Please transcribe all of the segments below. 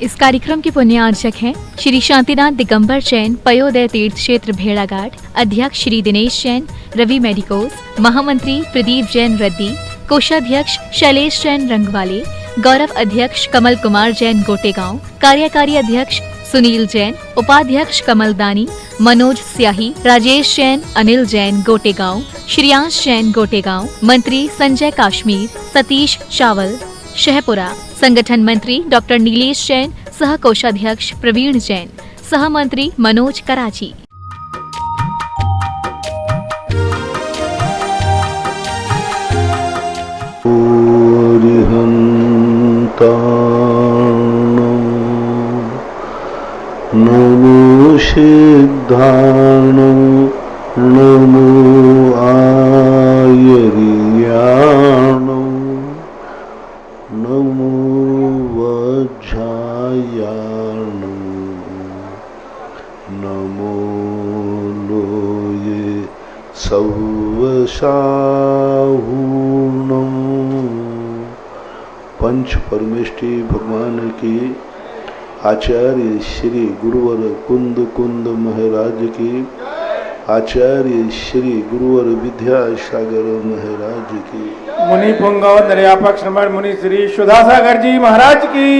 इस कार्यक्रम के पुण्यार्चक हैं श्री शांतिनाथ दिगंबर जैन पयोदय तीर्थ क्षेत्र भेड़ाघाट, अध्यक्ष श्री दिनेश जैन रवि मेडिकोस, महामंत्री प्रदीप जैन रद्दी, कोषाध्यक्ष शैलेश जैन रंगवाले, गौरव अध्यक्ष कमल कुमार जैन गोटेगांव, कार्यकारी अध्यक्ष सुनील जैन, उपाध्यक्ष कमल दानी, मनोज स्याही, राजेश जैन, अनिल जैन गोटेगांव, श्रेयांश जैन गोटेगांव, मंत्री संजय काश्मीर, सतीश चावल शहपुरा, संगठन मंत्री डॉक्टर नीलेश जैन, सह कोषाध्यक्ष प्रवीण जैन, सह मंत्री मनोज कराची। नमो सिद्धार्णो नमो आयर्याणो नमो वज्रायाणो नमो लोये सवसाहूणो। पंच परमेष्टि भगवान की आचार्य श्री गुरुवर कुंद महाराज की, आचार्य श्री गुरुवर विद्यासागर महाराज की, मुनि पुंगव निर्यापक श्रमण मुनि श्री सुधासागर जी महाराज की।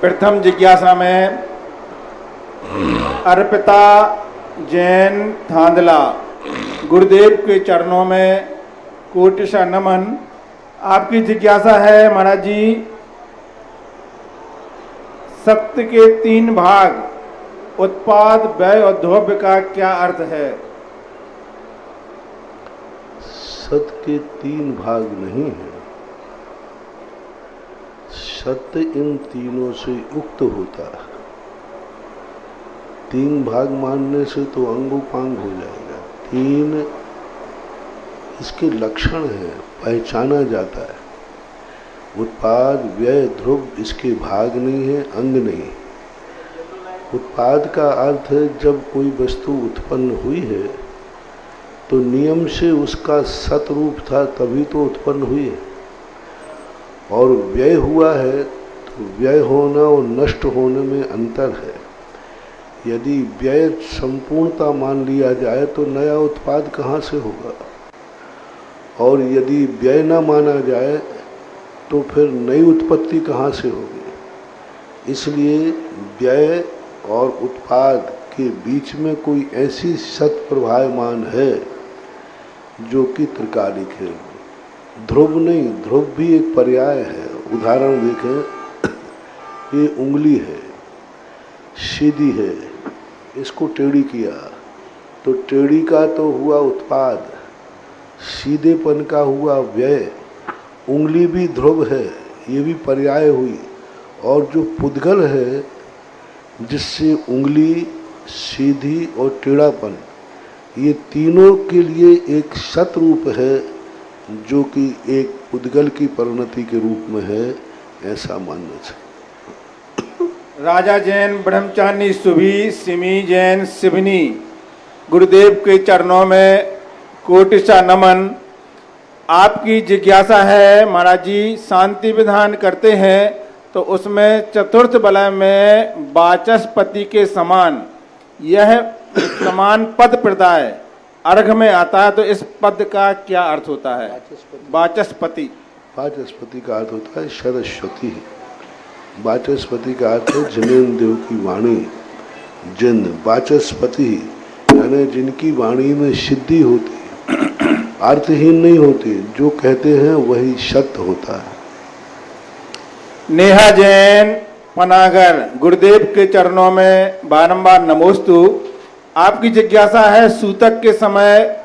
प्रथम जिज्ञासा में अर्पिता जैन धांधला, गुरुदेव के चरणों में कोटिशा नमन। आपकी जिज्ञासा है महाराज जी, सत्य के 3 भाग उत्पाद, व्यय और द्रव्य का क्या अर्थ है? सत्य के 3 भाग नहीं है। सत्य इन तीनों से युक्त होता है। 3 भाग मानने से तो अंगोपांग हो जाएगा। 3 इसके लक्षण है, पहचाना जाता है। उत्पाद, व्यय, ध्रुव इसके भाग नहीं है, अंग नहीं। उत्पाद का अर्थ है जब कोई वस्तु उत्पन्न हुई है तो नियम से उसका सतरूप था तभी तो उत्पन्न हुई है। और व्यय हुआ है तो व्यय होना और नष्ट होने में अंतर है। यदि व्यय संपूर्णता मान लिया जाए तो नया उत्पाद कहाँ से होगा, और यदि व्यय न माना जाए तो फिर नई उत्पत्ति कहाँ से होगी। इसलिए व्यय और उत्पाद के बीच में कोई ऐसी सत प्रभावमान है जो कि त्रिकालिक है, ध्रुव नहीं। ध्रुव भी एक पर्याय है। उदाहरण देखें, ये उंगली है, सीधी है, इसको टेढ़ी किया तो टेढ़ी का तो हुआ उत्पाद, सीधेपन का हुआ व्यय। उंगली भी ध्रुव है, ये भी पर्याय हुई। और जो पुद्गल है जिससे उंगली, सीधी और टेढ़ापन, ये तीनों के लिए एक सतरूप है जो कि एक पुद्गल की परिणति के रूप में है, ऐसा मानना चाहिए। राजा जैन ब्रह्मचारी सुभी, सिमी जैन सिवनी, गुरुदेव के चरणों में कोटिशा नमन। आपकी जिज्ञासा है महाराज जी, शांति विधान करते हैं तो उसमें चतुर्थ वलय में वाचस्पति के समान यह समान पद प्रदाय अर्घ में आता है, तो इस पद का क्या अर्थ होता है? वाचस्पति। वाचस्पति का अर्थ होता है सरस्वती। वाचस्पति का अर्थ है जिनेन्द्र देव की वाणी। जिन वाचस्पति यानी जिनकी वाणी में सिद्धि होती, अर्थहीन नहीं होती, जो कहते हैं वही सत्य होता है। नेहा जैन पनागर, गुरुदेव के चरणों में बारंबार नमोस्तु। आपकी जिज्ञासा है, सूतक के समय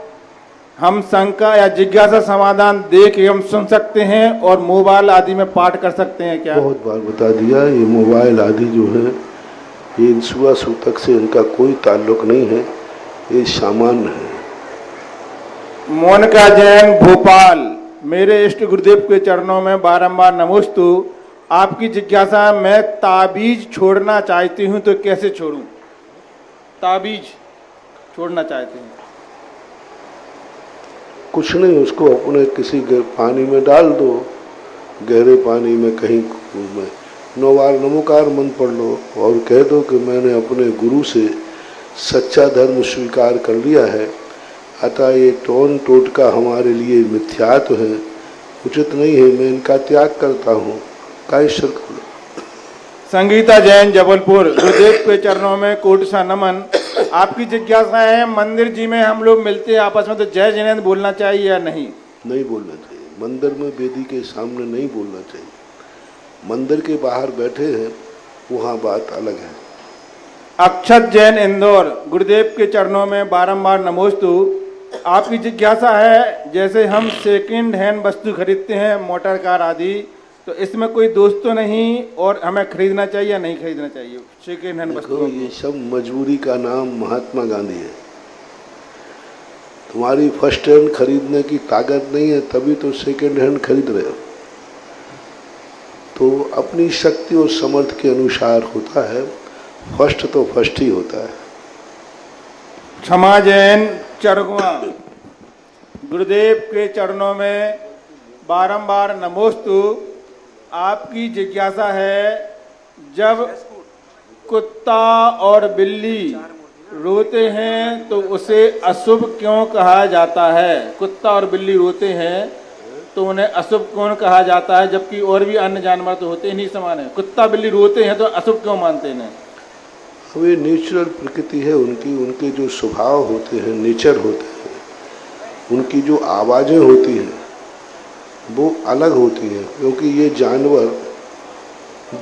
हम शंका या जिज्ञासा समाधान देख एवं सुन सकते हैं और मोबाइल आदि में पाठ कर सकते हैं क्या? बहुत बार बता दिया, ये मोबाइल आदि जो है ये सुबह सूतक से इनका कोई ताल्लुक नहीं है, ये सामान्य है। मोनिका जैन भोपाल, मेरे इष्ट गुरुदेव के चरणों में बारंबार नमोस्तु। आपकी जिज्ञासा, मैं ताबीज छोड़ना चाहती हूँ तो कैसे छोड़ूं? ताबीज छोड़ना चाहती हूँ। कुछ नहीं, उसको अपने किसी पानी में डाल दो, गहरे पानी में कहीं में 9 बार नमोकार मंत्र पढ़ लो और कह दो कि मैंने अपने गुरु से सच्चा धर्म स्वीकार कर लिया है, अतः ये टोन टोटका हमारे लिए मिथ्यात्व है, उचित नहीं है, मैं इनका त्याग करता हूँ। कायेश्वर संगीता जैन, जबलपुर। गुरुदेव के चरणों में कोटि सा नमन। आपकी जिज्ञासा है, मंदिर जी में हम लोग मिलते हैं आपस में, तो जय जिनेंद्र बोलना चाहिए या नहीं? नहीं बोलना चाहिए। मंदिर में वेदी के सामने नहीं बोलना चाहिए। मंदिर के बाहर बैठे हैं, वहाँ बात अलग है। अक्षत जैन, इंदौर। गुरुदेव के चरणों में बारंबार नमोस्तु। आपकी जिज्ञासा है, जैसे हम सेकंड हैंड वस्तु खरीदते हैं, मोटर कार आदि, तो इसमें कोई दोष तो नहीं और हमें खरीदना चाहिए या नहीं खरीदना चाहिए सेकंड हैंड वस्तु? ये सब मजबूरी का नाम महात्मा गांधी है। तुम्हारी फर्स्ट हैंड खरीदने की ताकत नहीं है, तभी तो सेकंड हैंड खरीद रहे हो। तो अपनी शक्ति और समर्थ के अनुसार होता है, फर्स्ट तो फर्स्ट ही होता है। क्षमा जैन, चरगुआ। गुरुदेव के चरणों में बारंबार नमोस्तु। आपकी जिज्ञासा है, जब कुत्ता और बिल्ली रोते हैं तो उसे अशुभ क्यों कहा जाता है? कुत्ता और बिल्ली रोते हैं तो उन्हें अशुभ क्यों कहा जाता है, जबकि और भी अन्य जानवर तो होते ही नहीं समान है। कुत्ता बिल्ली रोते हैं तो अशुभ क्यों मानते हैं? अब ये नेचुरल प्रकृति है उनकी, उनके जो स्वभाव होते हैं, नेचर होते हैं, उनकी जो आवाज़ें होती हैं वो अलग होती हैं, क्योंकि ये जानवर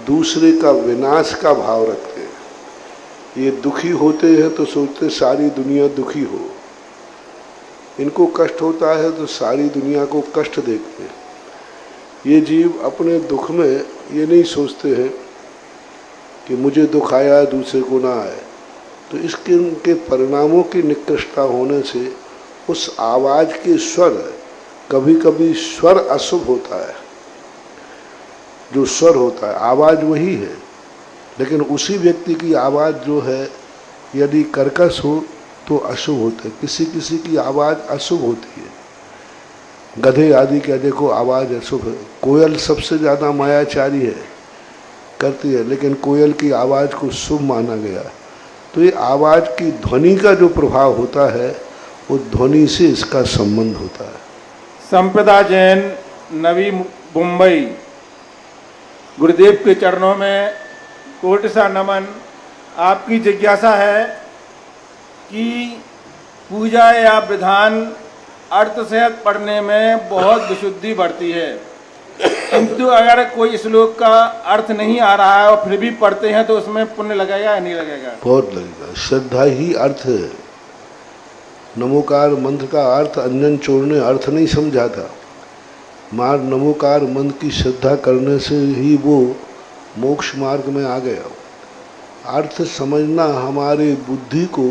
दूसरे का विनाश का भाव रखते हैं। ये दुखी होते हैं तो सोचते सारी दुनिया दुखी हो, इनको कष्ट होता है तो सारी दुनिया को कष्ट देखते हैं। ये जीव अपने दुख में ये नहीं सोचते हैं कि मुझे दुख आया दूसरे को ना आए, तो इसके उनके परिणामों की निकृष्टता होने से उस आवाज़ के स्वर, कभी कभी स्वर अशुभ होता है, जो स्वर होता है आवाज़ वही है, लेकिन उसी व्यक्ति की आवाज़ जो है यदि कर्कश हो तो अशुभ होता है। किसी किसी की आवाज़ अशुभ होती है, गधे आदि का देखो आवाज़ अशुभ है। कोयल सबसे ज़्यादा मायाचारी है, करती है, लेकिन कोयल की आवाज़ को शुभ माना गया। तो ये आवाज़ की ध्वनि का जो प्रभाव होता है वो ध्वनि से इसका संबंध होता है। संपदा जैन, नवी मुंबई। गुरुदेव के चरणों में कोटि सा नमन। आपकी जिज्ञासा है कि पूजा या विधान अर्थ से पढ़ने में बहुत विशुद्धि बढ़ती है, किंतु अगर कोई श्लोक का अर्थ नहीं आ रहा है और फिर भी पढ़ते हैं तो उसमें पुण्य लगेगा या नहीं लगेगा? बहुत लगेगा। श्रद्धा ही अर्थ है। नमोकार मंत्र का अर्थ अंजन छोड़ने अर्थ नहीं समझा था। मार नमोकार मंत्र की श्रद्धा करने से ही वो मोक्ष मार्ग में आ गया। अर्थ समझना हमारी बुद्धि को,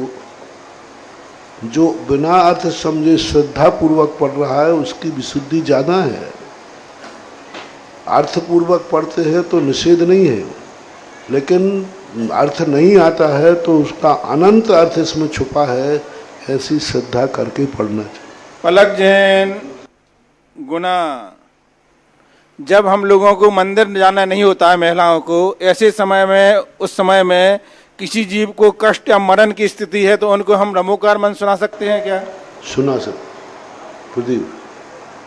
जो बिना अर्थ समझे श्रद्धा पूर्वक पढ़ रहा है उसकी विशुद्धि ज़्यादा है। अर्थ पूर्वक पढ़ते हैं तो निषेध नहीं है, लेकिन अर्थ नहीं आता है तो उसका अनंत अर्थ इसमें छुपा है, ऐसी श्रद्धा करके पढ़ना चाहिए। पलक जैन, गुना। जब हम लोगों को मंदिर जाना नहीं होता है, महिलाओं को, ऐसे समय में, उस समय में किसी जीव को कष्ट या मरण की स्थिति है तो उनको हम नमोकार मंत्र सुना सकते हैं क्या? सुना सकते। प्रदीप।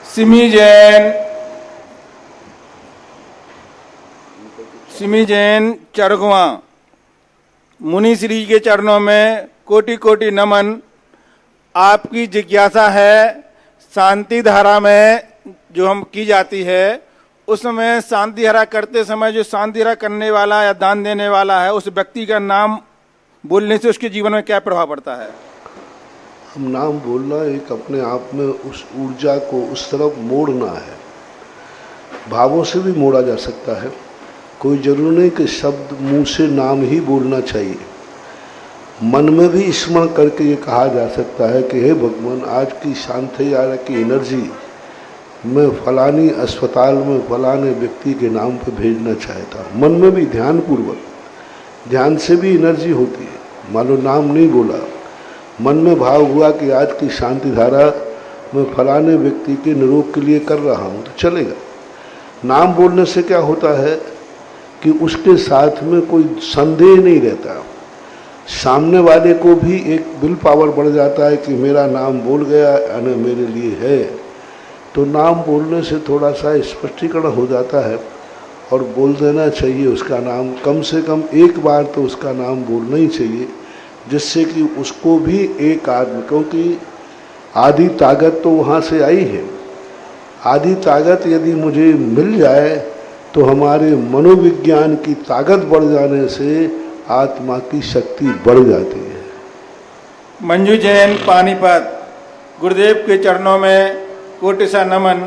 सिमी जैन, सिमी जैन, चरगुआ। मुनि श्री के चरणों में कोटि कोटि नमन। आपकी जिज्ञासा है, शांति धारा में जो हम की जाती है उसमें शांति धारा करते समय जो शांति धारा करने वाला या दान देने वाला है, उस व्यक्ति का नाम बोलने से उसके जीवन में क्या प्रभाव पड़ता है? हम नाम बोलना एक अपने आप में उस ऊर्जा को उस तरफ मोड़ना है। भावों से भी मोड़ा जा सकता है, कोई जरूरी नहीं कि शब्द मुंह से नाम ही बोलना चाहिए। मन में भी स्मरण करके ये कहा जा सकता है कि हे भगवान, आज की शांति यारा की एनर्जी मैं फलानी अस्पताल में फलाने व्यक्ति के नाम पर भेजना चाहता हूँ। मन में भी ध्यानपूर्वक, ध्यान से भी एनर्जी होती है। मान लो नाम नहीं बोला, मन में भाव हुआ कि आज की शांति धारा मैं फलाने व्यक्ति के निरोग के लिए कर रहा हूँ, तो चलेगा। नाम बोलने से क्या होता है कि उसके साथ में कोई संदेह नहीं रहता, सामने वाले को भी एक विल पावर बढ़ जाता है कि मेरा नाम बोल गया यानी मेरे लिए है। तो नाम बोलने से थोड़ा सा स्पष्टीकरण हो जाता है और बोल देना चाहिए उसका नाम, कम से कम एक बार तो उसका नाम बोलना ही चाहिए, जिससे कि उसको भी एक आदमी, क्योंकि आधी ताकत तो वहाँ से आई है। आधी ताकत यदि मुझे मिल जाए तो हमारे मनोविज्ञान की ताकत बढ़ जाने से आत्मा की शक्ति बढ़ जाती है। मंजू जैन पानीपत, गुरुदेव के चरणों में कोटि सा नमन।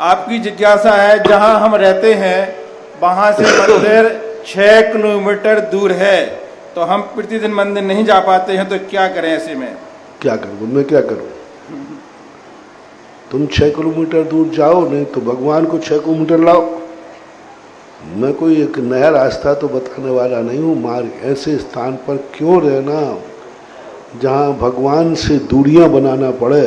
आपकी जिज्ञासा है, जहां हम रहते हैं वहां से मंदिर 6 किलोमीटर दूर है, तो हम प्रतिदिन मंदिर नहीं जा पाते हैं, तो क्या करें ऐसे में? क्या करूँ मैं, क्या करूँ? तुम 6 किलोमीटर दूर जाओ, नहीं तो भगवान को 6 किलोमीटर लाओ। मैं कोई एक नया रास्ता तो बताने वाला नहीं हूँ। मार्ग ऐसे स्थान पर क्यों रहना जहाँ भगवान से दूरियां बनाना पड़े।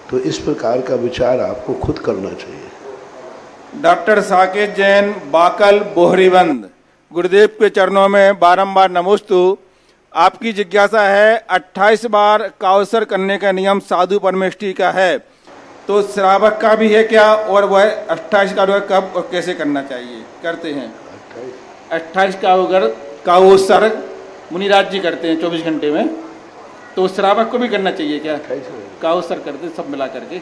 तो इस प्रकार का विचार आपको खुद करना चाहिए। डॉक्टर साकेत जैन बाकल बोहरीबंद, गुरुदेव के चरणों में बारंबार नमोस्तु। आपकी जिज्ञासा है, 28 बार काउसर करने का नियम साधु परमेष्ठी का है, तो श्रावक का भी है क्या, और वह 28 का कब और कैसे करना चाहिए? करते हैं 28 काउसर मुनिराज जी करते हैं 24 घंटे में, तो श्रावक को भी करना चाहिए क्या? काउसर करते सब मिला करके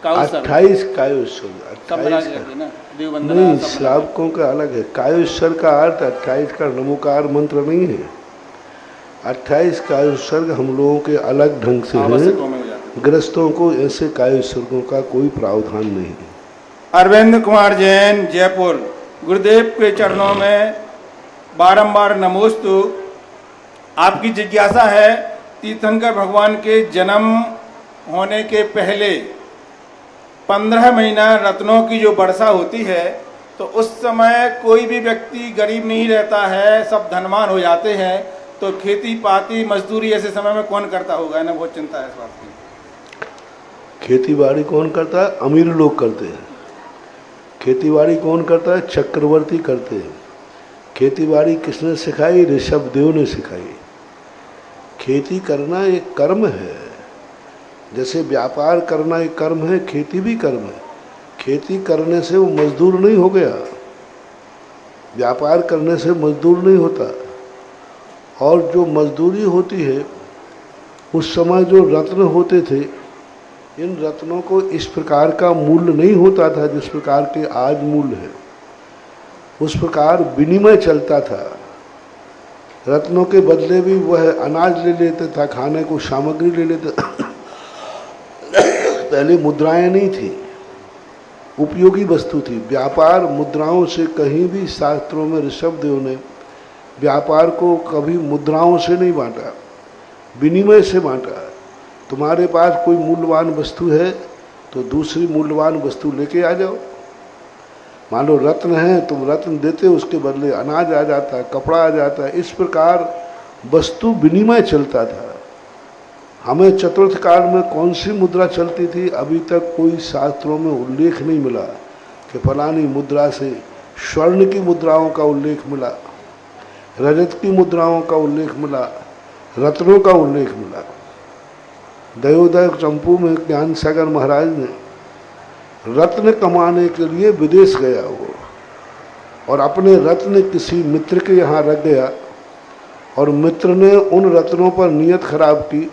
28 कायुस्सर सब मिला करके ना, देवबंदना नहीं, श्रावकों का अलग है। कायुस्सर का अर्थ 28 का नमोकार मंत्र नहीं है। 28 कायुस्सर्ग हम लोगों के अलग ढंग से है, ग्रस्तों को ऐसे कायुस्सर्गों का कोई प्रावधान नहीं है। अरविंद कुमार जैन जयपुर, गुरुदेव के चरणों में बारंबार नमोस्तु। आपकी जिज्ञासा है, तीर्थंकर भगवान के जन्म होने के पहले 15 महीना रत्नों की जो वर्षा होती है, तो उस समय कोई भी व्यक्ति गरीब नहीं रहता है, सब धनवान हो जाते हैं, तो खेती पाती मजदूरी ऐसे समय में कौन करता होगा ना? बहुत चिंता है इस बात की। खेती बाड़ी कौन करता है? अमीर लोग करते हैं। खेती बाड़ी कौन करता है? चक्रवर्ती करते हैं। खेती बाड़ी किसने सिखाई? ऋषभ देव ने सिखाई। खेती करना एक कर्म है, जैसे व्यापार करना एक कर्म है, खेती भी कर्म है। खेती करने से वो मजदूर नहीं हो गया, व्यापार करने से मजदूर नहीं होता। और जो मजदूरी होती है, उस समय जो रत्न होते थे, इन रत्नों को इस प्रकार का मूल्य नहीं होता था जिस प्रकार के आज मूल्य है। उस प्रकार विनिमय चलता था। रत्नों के बदले भी वह अनाज ले लेते था, खाने को सामग्री ले लेते। पहले मुद्राएं नहीं थी, उपयोगी वस्तु थी। व्यापार मुद्राओं से कहीं भी शास्त्रों में ऋषभ देव ने व्यापार को कभी मुद्राओं से नहीं बांटा, विनिमय से बांटा। तुम्हारे पास कोई मूल्यवान वस्तु है तो दूसरी मूल्यवान वस्तु लेके आ जाओ। मान लो रत्न है, तुम रत्न देते, उसके बदले अनाज आ जाता है, कपड़ा आ जाता है। इस प्रकार वस्तु विनिमय चलता था। हमें चतुर्थ काल में कौन सी मुद्रा चलती थी, अभी तक कोई शास्त्रों में उल्लेख नहीं मिला कि फलानी मुद्रा से। स्वर्ण की मुद्राओं का उल्लेख मिला, रजत की मुद्राओं का उल्लेख मिला, रत्नों का उल्लेख मिला। दयोदय चंपू में ज्ञान सागर महाराज ने रत्न कमाने के लिए विदेश गया वो, और अपने रत्न किसी मित्र के यहाँ रख गया, और मित्र ने उन रत्नों पर नियत खराब की,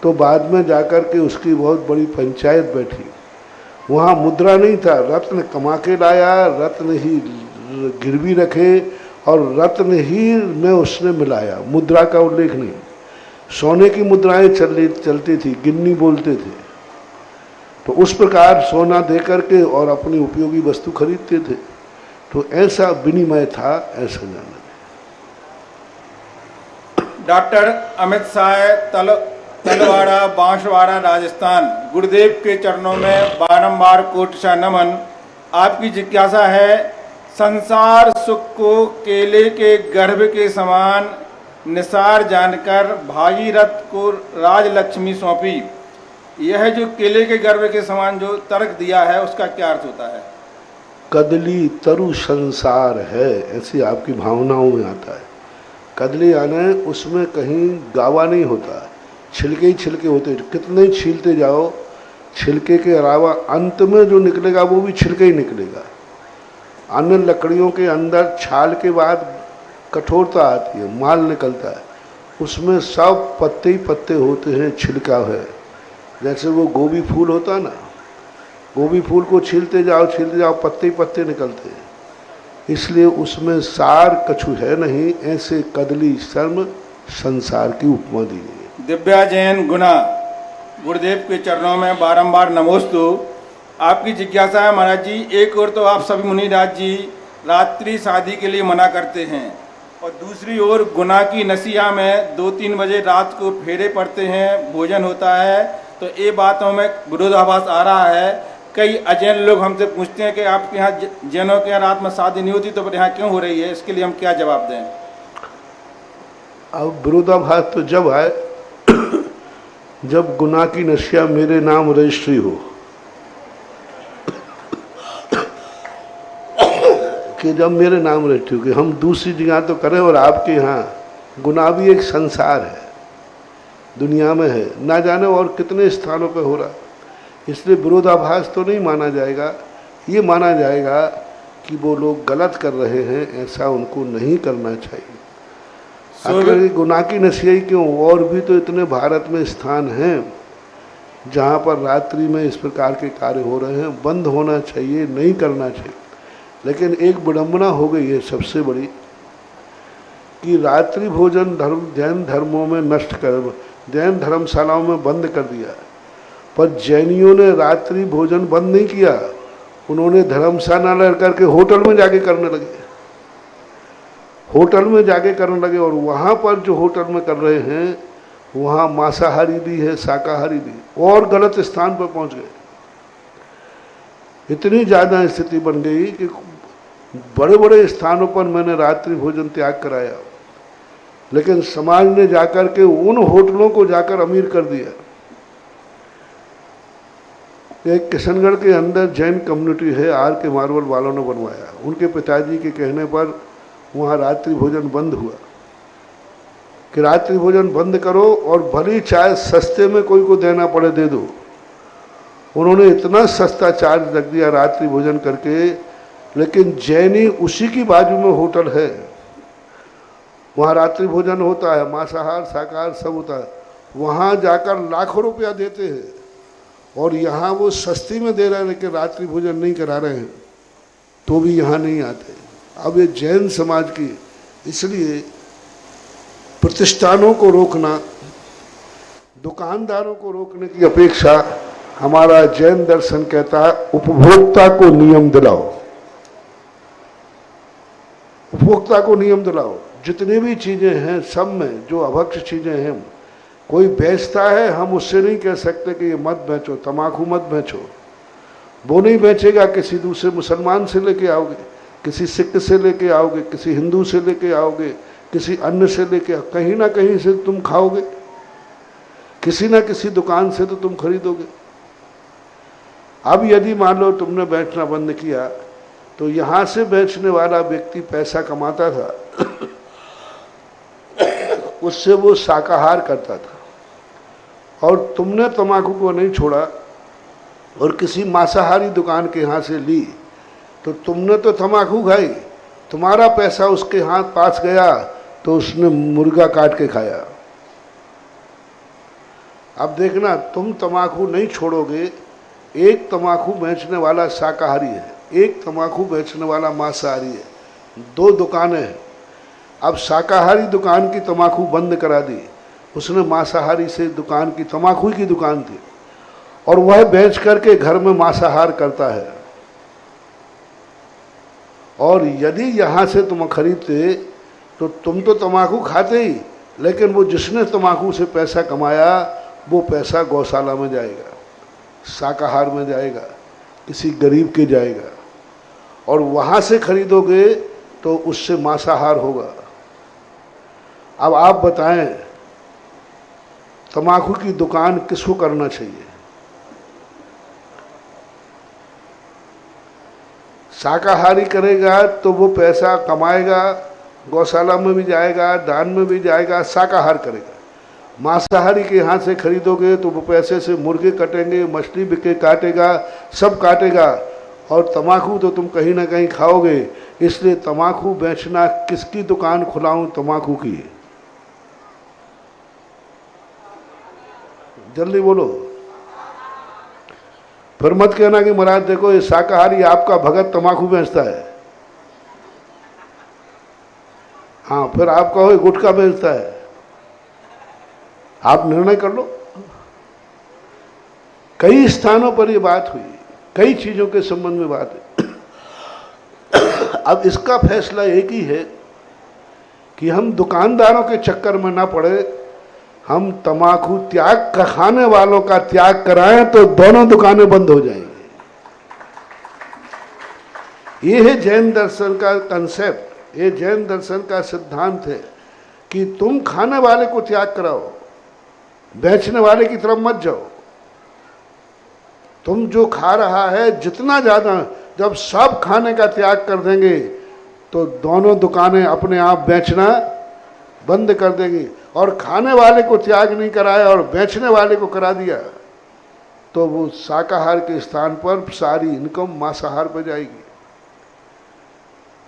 तो बाद में जाकर के उसकी बहुत बड़ी पंचायत बैठी। वहाँ मुद्रा नहीं था, रत्न कमा के लाया, रत्न ही गिरवी रखे और रत्न ही में उसने मिलाया, मुद्रा का उल्लेख नहीं। सोने की मुद्राएं चलती थी, गिन्नी बोलते थे। तो उस प्रकार सोना दे करके और अपनी उपयोगी वस्तु खरीदते थे। तो ऐसा विनिमय था, ऐसा जाना। डॉक्टर अमित शाह तलवाड़ा बांसवाड़ा राजस्थान। गुरुदेव के चरणों में बारंबार कोटिशा नमन। आपकी जिज्ञासा है, संसार सुख को केले के गर्भ के समान निसार जानकर भागीरथ को राजलक्ष्मी सौंपी। यह जो केले के गर्भ के समान जो तर्क दिया है, उसका क्या अर्थ होता है? कदली तरु संसार है, ऐसी आपकी भावनाओं में आता है। कदली यानी उसमें कहीं गावा नहीं होता, छिलके ही छिलके होते। कितने ही छीलते जाओ, छिलके के अलावा अंत में जो निकलेगा वो भी छिलके ही निकलेगा। अन्य लकड़ियों के अंदर छाल के बाद कठोरता आती है, माल निकलता है, उसमें सब पत्ते ही पत्ते होते हैं, छिलका है। जैसे वो गोभी फूल होता है ना, गोभी फूल को छीलते जाओ पत्ते ही पत्ते निकलते हैं। इसलिए उसमें सार कछु है नहीं, ऐसे कदली शर्म संसार की उपमा दी गई। दिव्या जैन गुना। गुरुदेव के चरणों में बारंबार नमोस्तु। आपकी जिज्ञासा है महाराज जी, एक ओर तो आप सभी मुनिराज जी रात्रि शादी के लिए मना करते हैं, और दूसरी ओर गुना की नसिया में 2-3 बजे रात को फेरे पड़ते हैं, भोजन होता है, तो ये बातों में विरोधाभास आ रहा है। कई अजैन लोग हमसे पूछते हैं कि आपके यहाँ जैनों के यहाँ रात में शादी नहीं होती, तो फिर यहाँ क्यों हो रही है? इसके लिए हम क्या जवाब दें? अब विरोधाभास तो जब आए जब गुना की नशिया मेरे नाम रजिस्ट्री हो कि जब मेरे नाम रजिस्ट्री हो कि हम दूसरी जगह तो करें, और आपके यहाँ गुना भी एक संसार है, दुनिया में है, ना जाने और कितने स्थानों पे हो रहा। इसलिए विरोधाभास तो नहीं माना जाएगा, ये माना जाएगा कि वो लोग गलत कर रहे हैं, ऐसा उनको नहीं करना चाहिए। आखिर गुनाह की नसीहत क्यों? और भी तो इतने भारत में स्थान हैं जहाँ पर रात्रि में इस प्रकार के कार्य हो रहे हैं, बंद होना चाहिए, नहीं करना चाहिए। लेकिन एक विडंबना हो गई है सबसे बड़ी कि रात्रि भोजन धर्म जैन धर्मों में नष्ट कर, जैन धर्मशालाओं में बंद कर दिया, पर जैनियों ने रात्रि भोजन बंद नहीं किया, उन्होंने धर्मशाला लड़ करके होटल में जाके करने लगे, होटल में जाके करने लगे। और वहाँ पर जो होटल में कर रहे हैं वहाँ मांसाहारी भी है, शाकाहारी भी, और गलत स्थान पर पहुँच गए। इतनी ज़्यादा स्थिति बन गई कि बड़े बड़े स्थानों पर मैंने रात्रि भोजन त्याग कराया, लेकिन समाज ने जाकर के उन होटलों को जाकर अमीर कर दिया। एक किशनगढ़ के अंदर जैन कम्युनिटी है, आर के मार्बल वालों ने बनवाया, उनके पिताजी के कहने पर वहाँ रात्रि भोजन बंद हुआ कि रात्रि भोजन बंद करो और भली चाय सस्ते में कोई को देना पड़े दे दो। उन्होंने इतना सस्ता चार्ज रख दिया रात्रि भोजन करके, लेकिन जैनी उसी की बाजू में होटल है, वहाँ रात्रि भोजन होता है, मांसाहार शाकाहार सब होता है, वहाँ जाकर लाखों रुपया देते हैं, और यहाँ वो सस्ती में दे रहे हैं लेकिन रात्रि भोजन नहीं करा रहे हैं, तो भी यहाँ नहीं आते। अब ये जैन समाज की, इसलिए प्रतिष्ठानों को रोकना, दुकानदारों को रोकने की अपेक्षा हमारा जैन दर्शन कहता है उपभोक्ता को नियम दिलाओ, उपभोक्ता को नियम दिलाओ। जितनी भी चीज़ें हैं सब में जो अभक्ष चीज़ें हैं, कोई बेचता है हम उससे नहीं कह सकते कि ये मत बेचो, तम्बाकू मत बेचो, वो नहीं बेचेगा। किसी दूसरे मुसलमान से लेके आओगे, किसी सिख से लेके आओगे, किसी हिंदू से लेके आओगे, किसी अन्य से लेके, कहीं ना कहीं से तुम खाओगे, किसी ना किसी दुकान से तो तुम खरीदोगे। अब यदि मान लो तुमने बेचना बंद किया, तो यहाँ से बेचने वाला व्यक्ति पैसा कमाता था, उससे वो शाकाहार करता था, और तुमने तम्बाकू को नहीं छोड़ा और किसी मांसाहारी दुकान के यहाँ से ली, तो तुमने तो तम्बाकू खाई, तुम्हारा पैसा उसके हाथ पास गया तो उसने मुर्गा काट के खाया। अब देखना, तुम तम्बाकू नहीं छोड़ोगे, एक तम्बाकू बेचने वाला शाकाहारी है, एक तम्बाकू बेचने वाला मांसाहारी है, दो दुकानें हैं। अब शाकाहारी दुकान की तम्बाकू बंद करा दी, उसने मांसाहारी से दुकान की, तम्बाकू की दुकान थी, और वह बेच करके घर में मांसाहार करता है। और यदि यहाँ से तुम खरीदते तो तुम तो तम्बाकू खाते ही, लेकिन वो जिसने तम्बाकू से पैसा कमाया वो पैसा गौशाला में जाएगा, शाकाहार में जाएगा, किसी गरीब के जाएगा, और वहाँ से खरीदोगे तो उससे मांसाहार होगा। अब आप बताएं, तम्बाकू की दुकान किसको करना चाहिए? शाकाहारी करेगा तो वो पैसा कमाएगा, गौशाला में भी जाएगा, दान में भी जाएगा, शाकाहार करेगा। मांसाहारी के यहाँ से खरीदोगे तो वो पैसे से मुर्गे कटेंगे, मछली बिके काटेगा, सब काटेगा, और तम्बाकू तो तुम कहीं ना कहीं खाओगे। इसलिए तम्बाकू बेचना, किसकी दुकान खुलाऊं? तम्बाकू की। जल्दी बोलो, फिर मत कहना कि महाराज देखो ये शाकाहारी आपका भगत तम्बाकू बेचता है। हाँ, फिर आप कहो गुटखा बेचता है। आप निर्णय कर लो। कई स्थानों पर ये बात हुई, कई चीजों के संबंध में बात है। अब इसका फैसला एक ही है कि हम दुकानदारों के चक्कर में ना पड़े, हम तम्बाकू त्याग खाने वालों का त्याग कराएं तो दोनों दुकानें बंद हो जाएंगी। ये है जैन दर्शन का कंसेप्ट, ये जैन दर्शन का सिद्धांत है कि तुम खाने वाले को त्याग कराओ, बेचने वाले की तरफ मत जाओ। तुम जो खा रहा है जितना ज्यादा, जब सब खाने का त्याग कर देंगे तो दोनों दुकानें अपने आप बेचना बंद कर देंगी। और खाने वाले को त्याग नहीं कराया और बेचने वाले को करा दिया तो वो शाकाहार के स्थान पर सारी इनकम मांसाहार पर जाएगी।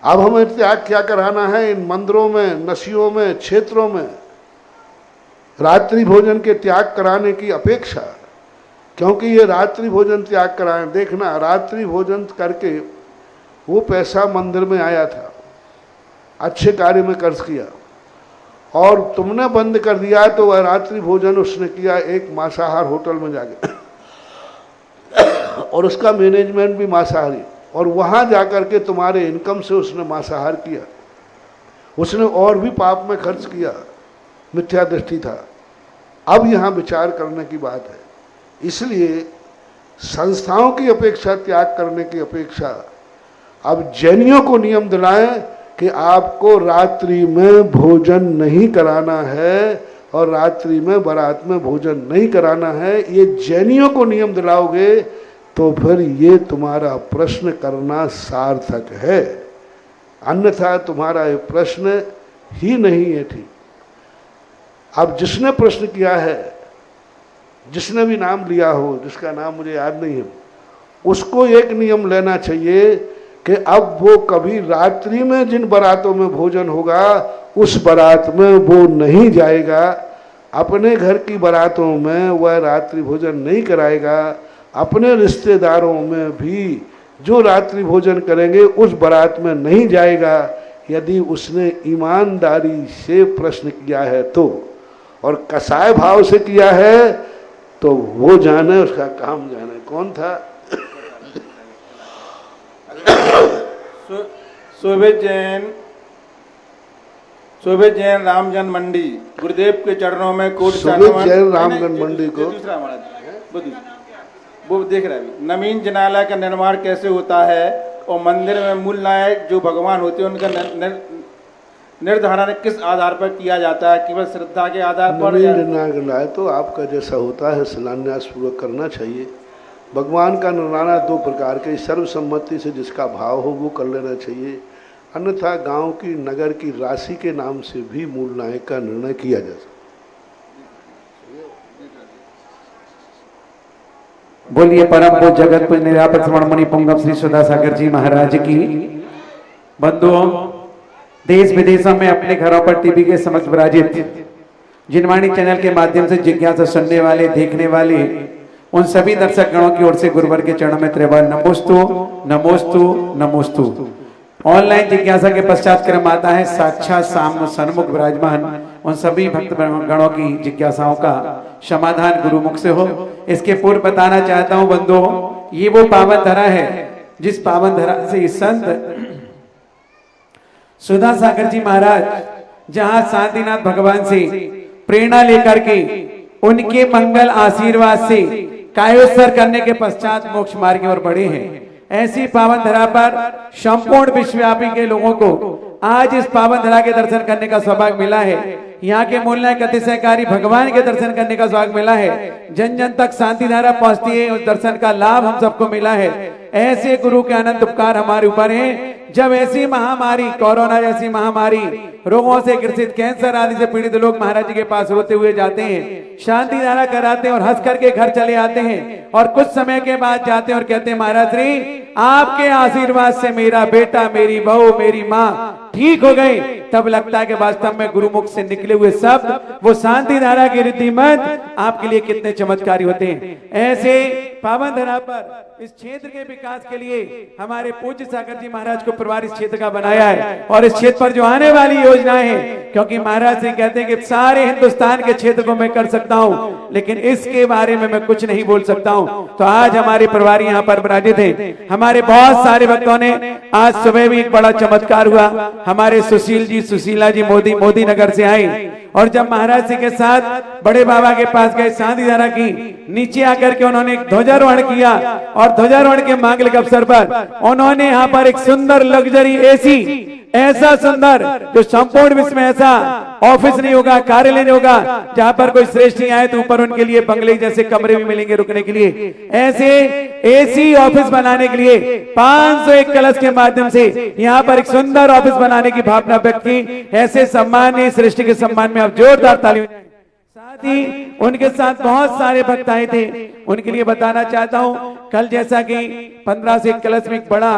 अब हमें त्याग क्या कराना है? इन मंदिरों में, नशियों में, क्षेत्रों में रात्रि भोजन के त्याग कराने की अपेक्षा, क्योंकि ये रात्रि भोजन त्याग कराएं। देखना, रात्रि भोजन करके वो पैसा मंदिर में आया था, अच्छे कार्य में खर्च किया, और तुमने बंद कर दिया तो वह रात्रि भोजन उसने किया एक मांसाहार होटल में जाके और उसका मैनेजमेंट भी मांसाहारी, और वहां जाकर के तुम्हारे इनकम से उसने मांसाहार किया, उसने और भी पाप में खर्च किया, मिथ्या दृष्टि था। अब यहाँ विचार करने की बात है। इसलिए संस्थाओं की अपेक्षा, त्याग करने की अपेक्षा, अब जैनियों को नियम दिलाएं कि आपको रात्रि में भोजन नहीं कराना है और रात्रि में बारात में भोजन नहीं कराना है। ये जैनियों को नियम दिलाओगे तो फिर ये तुम्हारा प्रश्न करना सार्थक है, अन्यथा तुम्हारा ये प्रश्न ही नहीं है ठीक। अब जिसने प्रश्न किया है, जिसने भी नाम लिया हो, जिसका नाम मुझे याद नहीं है, उसको एक नियम लेना चाहिए कि अब वो कभी रात्रि में जिन बारातों में भोजन होगा उस बारात में वो नहीं जाएगा, अपने घर की बारातों में वह रात्रि भोजन नहीं कराएगा, अपने रिश्तेदारों में भी जो रात्रि भोजन करेंगे उस बारात में नहीं जाएगा, यदि उसने ईमानदारी से प्रश्न किया है तो। और कसाय भाव से किया है तो वो जाने, उसका काम जाने। कौन था? शोभित जैन रामजन मंडी, गुरुदेव के चरणों में कोट शोभित जैन रामजन मंडी को दूसरा वो देख रहे हैं। नवीन जनालय का निर्माण कैसे होता है और मंदिर में मूल नायक जो भगवान होते हैं उनका निर्धारण किस आधार पर किया जाता है? केवल श्रद्धा के आधार पर? नवीन निर्णायक तो आपका जैसा होता है शिलान्यास पूर्वक करना चाहिए। भगवान का निर्णय दो प्रकार के, सर्वसम्मति से जिसका भाव हो वो कर लेना चाहिए, अन्यथा गांव की, नगर की राशि के नाम से भी मूल नायक का निर्णय किया जा सकता। बोलिए परम पूज्य जगत पूज्य निरापद श्रवण मुनि पुंगव श्री सुधा सागर जी महाराज की। बंधुओं, देश विदेशों में अपने घरों पर टीवी के समक्ष विराजित जिनवाणी चैनल के माध्यम से जिज्ञासा सुनने वाले, देखने वाले उन सभी दर्शक गणों की ओर से गुरुवर के चरणों में त्रिवार नमोस्तु नमोस्तु नमोस्तु। ऑनलाइन जिज्ञासा के पश्चात क्रम आता है साक्षात साम सन्मुख विराजमान उन सभी भक्त गणों की जिज्ञासाओं का समाधान गुरुमुख से हो। इसके पूर्व बताना चाहता हूं बंधुओं, ये वो पावन धरा है जिस पावन धरा से संत सुधा सागर जी महाराज जहां शांतिनाथ भगवान से प्रेरणा लेकर के उनके मंगल आशीर्वाद से कायोत्सर्ग करने के पश्चात मोक्ष मार्ग की ओर बढ़े हैं। ऐसी पावन धरा पर संपूर्ण विश्वव्यापी के लोगों को आज इस पावन धरा के दर्शन करने का सौभाग्य मिला है। यहाँ के मूलनायक अतिशयकारी भगवान के दर्शन करने का सौभाग्य मिला है। जन जन तक शांति धारा पहुंचती है, उस दर्शन का लाभ हम सबको मिला है। ऐसे गुरु के अनंत उपकार हमारे ऊपर हैं। जब ऐसी महामारी, कोरोना जैसी महामारी, रोगों से ग्रसित, कैंसर आदि से पीड़ित लोग महाराज जी के पास रोते हुए जाते हैं, शांति धारा कराते हैं और हंस करके घर चले आते हैं और कुछ समय के बाद जाते हैं और कहते हैं महाराज श्री आपके आशीर्वाद से मेरा बेटा, मेरी बहू, मेरी माँ ठीक हो गई। तब लगता है कि वास्तव में गुरुमुख से निकले हुए शब्द, वो शांति धारा की रिद्धिमत आपके लिए कितने चमत्कारी होते हैं। ऐसे पावन धरा पर इस क्षेत्र के विकास के लिए हमारे पूज्य सागर जी महाराज को परिवार इस क्षेत्र का बनाया है और इस क्षेत्र पर जो आने वाली योजनाएं हैं, क्योंकि महाराज से कहते हैं कि सारे हिंदुस्तान के क्षेत्र को मैं कर सकता हूं, लेकिन इसके बारे में मैं कुछ नहीं बोल सकता हूं। तो आज हमारे परिवार यहाँ पर विराजित हैं। हमारे बहुत सारे भक्तों ने, आज सुबह भी एक बड़ा चमत्कार हुआ। हमारे सुशील जी, सुशीला जी मोदी नगर से आए और जब महाराज जी के साथ बड़े बाबा के पास गए, शांति धारा की नीचे आकर के उन्होंने एक ध्वजारोहण किया और ध्वजारोहण के मांगलिक अवसर पर उन्होंने यहाँ पर एक सुंदर लग्जरी एसी, ऐसा सुंदर जो संपूर्ण विश्व में ऐसा ऑफिस नहीं होगा, कार्यालय नहीं होगा, जहां पर कोई श्रेष्ठ आए तो ऊपर उनके लिए बंगले जैसे कमरे भी मिलेंगे रुकने के लिए। ऐसे एसी ऑफिस बनाने के लिए 501 कलश के माध्यम से यहाँ पर एक सुंदर ऑफिस बनाने की भावना व्यक्त की। ऐसे सम्मान, सृष्टि के सम्मान में आप जोरदार ताली। साथ ही उनके साथ बहुत सारे भक्त आए थे, उनके लिए बताना चाहता हूं, कल जैसा कि 15 से कलश में एक बड़ा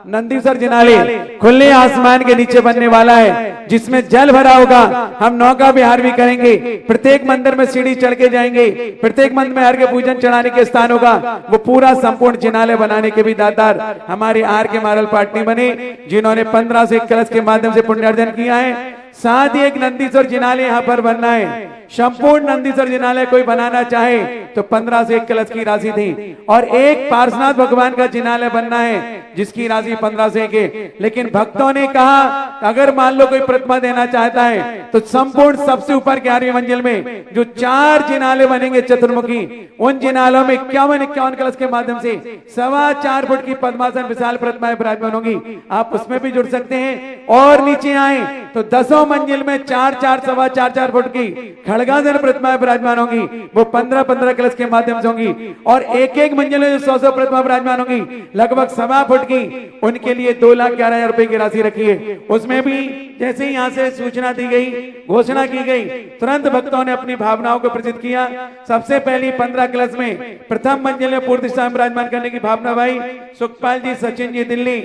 नंदीसर जिनालय खुले आसमान के नीचे बनने वाला है, जिसमें जल भरा होगा। हम नौका विहार भी करेंगे, प्रत्येक मंदिर में सीढ़ी चढ़ के जाएंगे, प्रत्येक मंदिर में अर्घ्य पूजन चढ़ाने के स्थान होगा। वो पूरा संपूर्ण जिनालय बनाने के भी दातार हमारे आर के मारल पाटनी बने, जिन्होंने 15 से कलश के माध्यम से पुण्यार्जन किया है। साथ ही एक नंदीश्वर जिनालय यहाँ पर बनना है। संपूर्ण नंदीश्वर जिनालय कोई बनाना चाहे तो 15 से 1 कलश की राशि थी, और एक पार्श्वनाथ भगवान का जिनालय बनना है जिसकी राशि 15 से 1। लेकिन भक्तों ने कहा अगर मान लो कोई प्रतिमा देना चाहता है तो संपूर्ण सबसे ऊपर 11वीं मंजिल में जो 4 जिनालय बनेंगे चतुर्मुखी, उन जिनालों में 51 कलश के माध्यम से 4.25 फुट की पद्मासन विशाल प्रतिमाएं विराजमान होंगी। आप उसमें भी जुड़ सकते हैं। और नीचे आए तो 10 मंजिल में 4.4 फुट की खड़गाधर प्रतिमाएं विराजमान होंगी, वो 15 कलश के माध्यम से होंगी। और एक मंजिल में जो 100 प्रतिमा विराजमान होंगी, लगभग 1.25 फुट की, उनके लिए 2,11,000 रुपए की राशि रखी है। उसमें भी जैसे ही यहाँ से सूचना दी गई, घोषणा की गई, तुरंत भक्तों ने अपनी भावनाओं को प्रकट किया। सबसे पहली 15 कलश में प्रथम मंजिल में पूर्व दिशा में विराजमान करने की भावना भाई सुखपाल जी, सचिन जी दिल्ली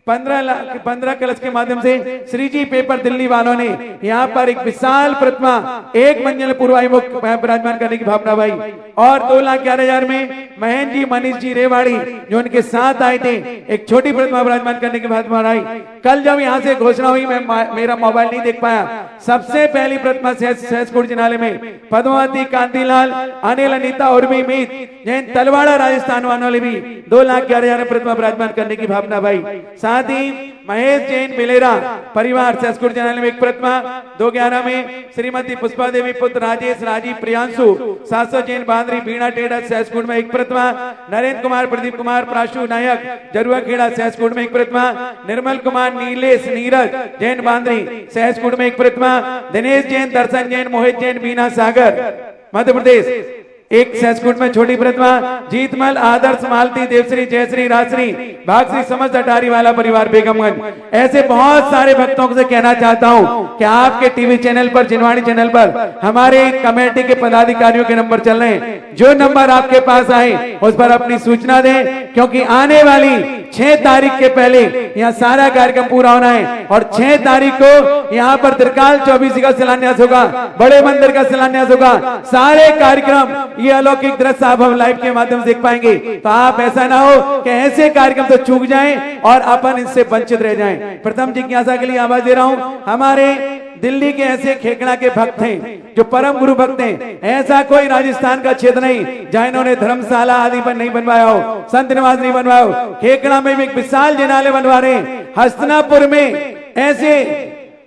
15 कलश के माध्यम से श्री जी पेपर दिल्ली वालों ने यहाँ पर एक विशाल प्रतिमा 1 मंजिल पूर्वाभिमुख विराजमान करने की भावना भाई। और 2,11,000 में महेंद्र जी, मनीष जी रेवाड़ी जो उनके साथ आए थे, एक छोटी प्रतिमा विराजमान करने की भावना भाई। कल जब यहाँ से घोषणा हुई, मैं मेरा मोबाइल नहीं देख पाया, सबसे पहली प्रतिमा सहसपुर जिनालय में पद्मावती, कांतिलाल, अनिल, अनीता और भी मीत जैन तलवाड़ा राजस्थान वालों ने भी 2,11,000 प्रतिमा विराजमान करने की भावना भाई। साथ ही महेश जैन बिलेरा परिवार सहसपुर जिनालय में एक प्रतिमा, 211 में श्रीमती पुष्पा देवी पुत्र राजेश, राजीव, प्रियांशु, 700 जैन बांद्री बीणा टेढ़ा सहसपुर में एक प्रतिमा, नरेंद्र कुमार, प्रदीप कुमार, प्राशु नायक जरुआ खेड़ा सहसपुर में एक प्रतिमा, निर्मल कुमार, नीलेश, नीरज जैन बांद्री सहसपुर में एक प्रतिमा, दिनेश जैन, दर्शन जैन, मोहित जैन बीना सागर मध्य प्रदेश एक सहसकुट में छोटी प्रतिमा, जीतमल, आदर्श, मालती, देवश्री, जयश्री, राजश्री, भागश्री समस्त अटारी वाला परिवार बेगमगंज। ऐसे बहुत सारे भक्तों से कहना चाहता हूं कि आपके टीवी चैनल पर, जिनवाणी चैनल पर हमारे कमेटी के पदाधिकारियों के नंबर चल रहे हैं। जो नंबर आपके पास आए उस पर अपनी सूचना दें, क्योंकि आने वाली 6 तारीख के पहले यहाँ सारा कार्यक्रम पूरा होना है। और 6 तारीख को यहाँ पर त्रिकाल 24 का शिलान्यास होगा, बड़े मंदिर का शिलान्यास होगा। सारे कार्यक्रम, ये अलौकिक दृश्य आप हम लाइव के माध्यम से देख पाएंगे। तो आप ऐसा ना हो कि ऐसे कार्यक्रम तो चूक जाएं और अपन इनसे वंचित रह जाएं। प्रथम जिज्ञासा के लिए आवाज दे रहा हूं, हमारे दिल्ली के ऐसे खेकड़ा के भक्त हैं जो परम गुरु भक्त हैं। ऐसा कोई राजस्थान का क्षेत्र नहीं जहां इन्होंने धर्मशाला आदि पर नहीं बनवाया हो, संत निवास नहीं बनवाया हो। खेकड़ा में भी एक विशाल जिनालय बनवा रहे हैं। हस्तिनापुर में ऐसे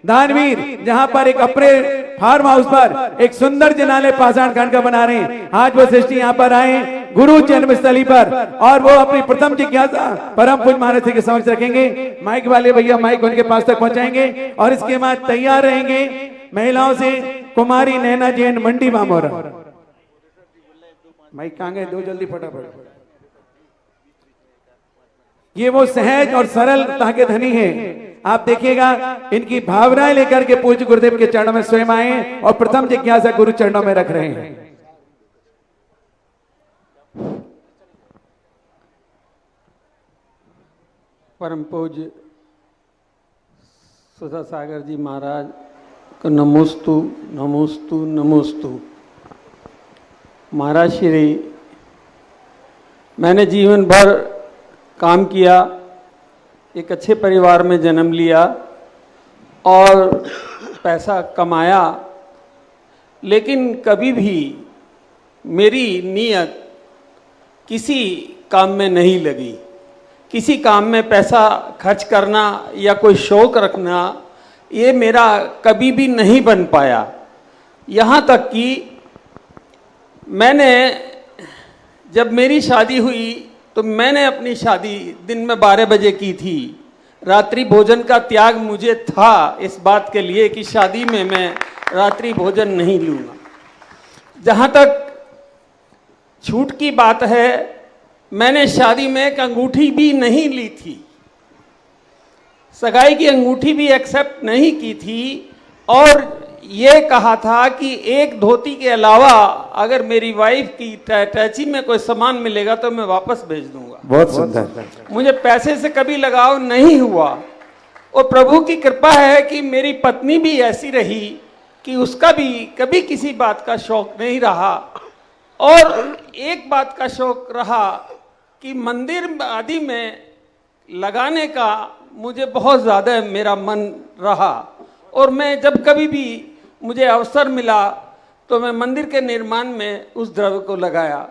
दानवीर जहां पर एक अपने फार्म हाउस पर एक सुंदर जनालय पाषाण खंड का बना रहे हैं, आज वो सृष्टि यहाँ पर आए गुरु जन्मस्थली पर और वो अपनी प्रथम जिज्ञासा परम पूज्य महाराज जी के समक्ष रखेंगे। माइक वाले भैया माइक उनके पास तक पहुंचाएंगे और इसके बाद तैयार रहेंगे महिलाओं से कुमारी नैना जैन मंडी बामोरा। माइक कहां गए, दो जल्दी फटाफट। ये वो सहज और सरलता के धनी है। आप देखिएगा इनकी भावनाएं लेकर के पूज्य गुरुदेव के चरणों में स्वयं आए और प्रथम जिज्ञासा गुरु चरणों में रख रहे हैं। परम पूज्य सुधा सागर जी महाराज को नमोस्तु नमोस्तु नमोस्तु। महाराज श्री, मैंने जीवन भर काम किया, एक अच्छे परिवार में जन्म लिया और पैसा कमाया, लेकिन कभी भी मेरी नीयत किसी काम में नहीं लगी। किसी काम में पैसा खर्च करना या कोई शौक रखना, ये मेरा कभी भी नहीं बन पाया। यहाँ तक कि मैंने जब मेरी शादी हुई तो मैंने अपनी शादी दिन में 12 बजे की थी। रात्रि भोजन का त्याग मुझे था इस बात के लिए कि शादी में मैं रात्रि भोजन नहीं लूँगा। जहाँ तक छूट की बात है, मैंने शादी में एक अंगूठी भी नहीं ली थी, सगाई की अंगूठी भी एक्सेप्ट नहीं की थी और ये कहा था कि एक धोती के अलावा अगर मेरी वाइफ की टैची में कोई सामान मिलेगा तो मैं वापस भेज दूंगा। बहुत सुंदर। मुझे पैसे से कभी लगाव नहीं हुआ और प्रभु की कृपा है कि मेरी पत्नी भी ऐसी रही कि उसका भी कभी किसी बात का शौक नहीं रहा। और एक बात का शौक रहा कि मंदिर आदि में लगाने का मुझे बहुत ज़्यादा मेरा मन रहा और मैं जब कभी भी मुझे अवसर मिला तो मैं मंदिर के निर्माण में उस द्रव्य को लगाया।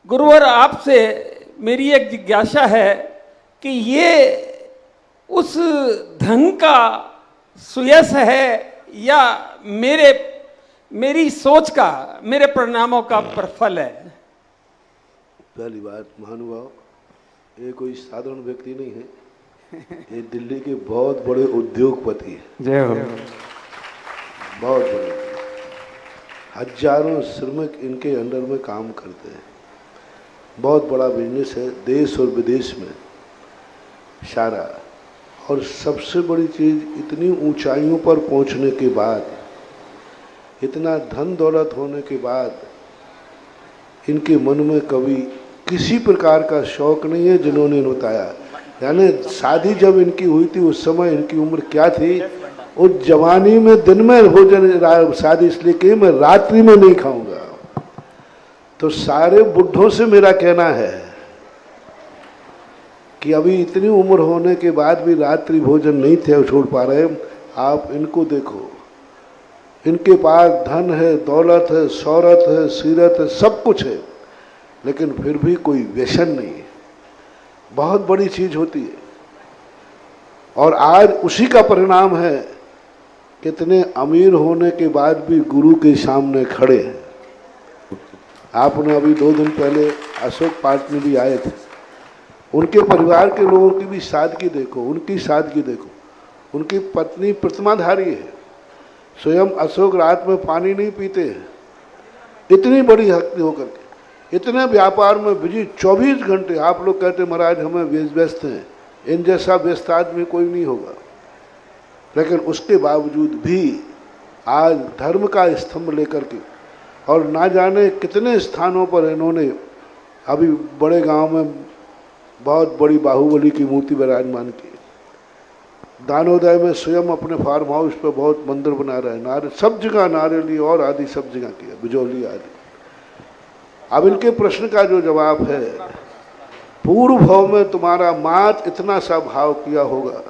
गुरुवर, आपसे मेरी एक जिज्ञासा है कि ये उस धन का सुयश है या मेरी सोच का, मेरे परिणामों का प्रतिफल है? पहली बात, महानुभाव, ये कोई साधारण व्यक्ति नहीं है, ये दिल्ली के बहुत बड़े उद्योगपति है। जय हो। बहुत बड़े, हजारों श्रमिक इनके अंडर में काम करते हैं। बहुत बड़ा बिजनेस है, देश और विदेश में सारा। और सबसे बड़ी चीज़, इतनी ऊंचाइयों पर पहुंचने के बाद, इतना धन दौलत होने के बाद, इनके मन में कभी किसी प्रकार का शौक नहीं है जिन्होंने बताया। यानी शादी जब इनकी हुई थी उस समय इनकी उम्र क्या थी? उस जवानी में दिन में भोजन, शादी इसलिए कि मैं रात्रि में नहीं खाऊंगा। तो सारे बुढ़ों से मेरा कहना है कि अभी इतनी उम्र होने के बाद भी रात्रि भोजन नहीं थे छोड़ पा रहे। आप इनको देखो, इनके पास धन है, दौलत है, शौहरत है, सीरत है, सब कुछ है, लेकिन फिर भी कोई व्यसन नहीं है। बहुत बड़ी चीज होती है। और आज उसी का परिणाम है, कितने अमीर होने के बाद भी गुरु के सामने खड़े हैं। आपने अभी 2 दिन पहले अशोक पार्क में भी आए थे, उनके परिवार के लोगों की भी सादगी देखो, उनकी सादगी देखो। उनकी पत्नी प्रतिमाधारी है, स्वयं अशोक रात में पानी नहीं पीते हैं, इतनी बड़ी हस्ती होकर के, इतने व्यापार में बिजी 24 घंटे। आप लोग कहते महाराज हमें व्यस्त हैं, इन जैसा व्यस्त आदमी कोई नहीं होगा, लेकिन उसके बावजूद भी आज धर्म का स्तंभ लेकर के, और ना जाने कितने स्थानों पर इन्होंने, अभी बड़े गांव में बहुत बड़ी बाहुबली की मूर्ति विराजमान की, दानोदय में स्वयं अपने फार्म हाउस पर बहुत मंदिर बना रहे हैं, नारे सब जगह, नारेली और आदि सब जगह किया, बिजौली आदि। अब इनके प्रश्न का जो जवाब है, पूर्व भाव में तुम्हारा मात इतना सा भाव किया होगा,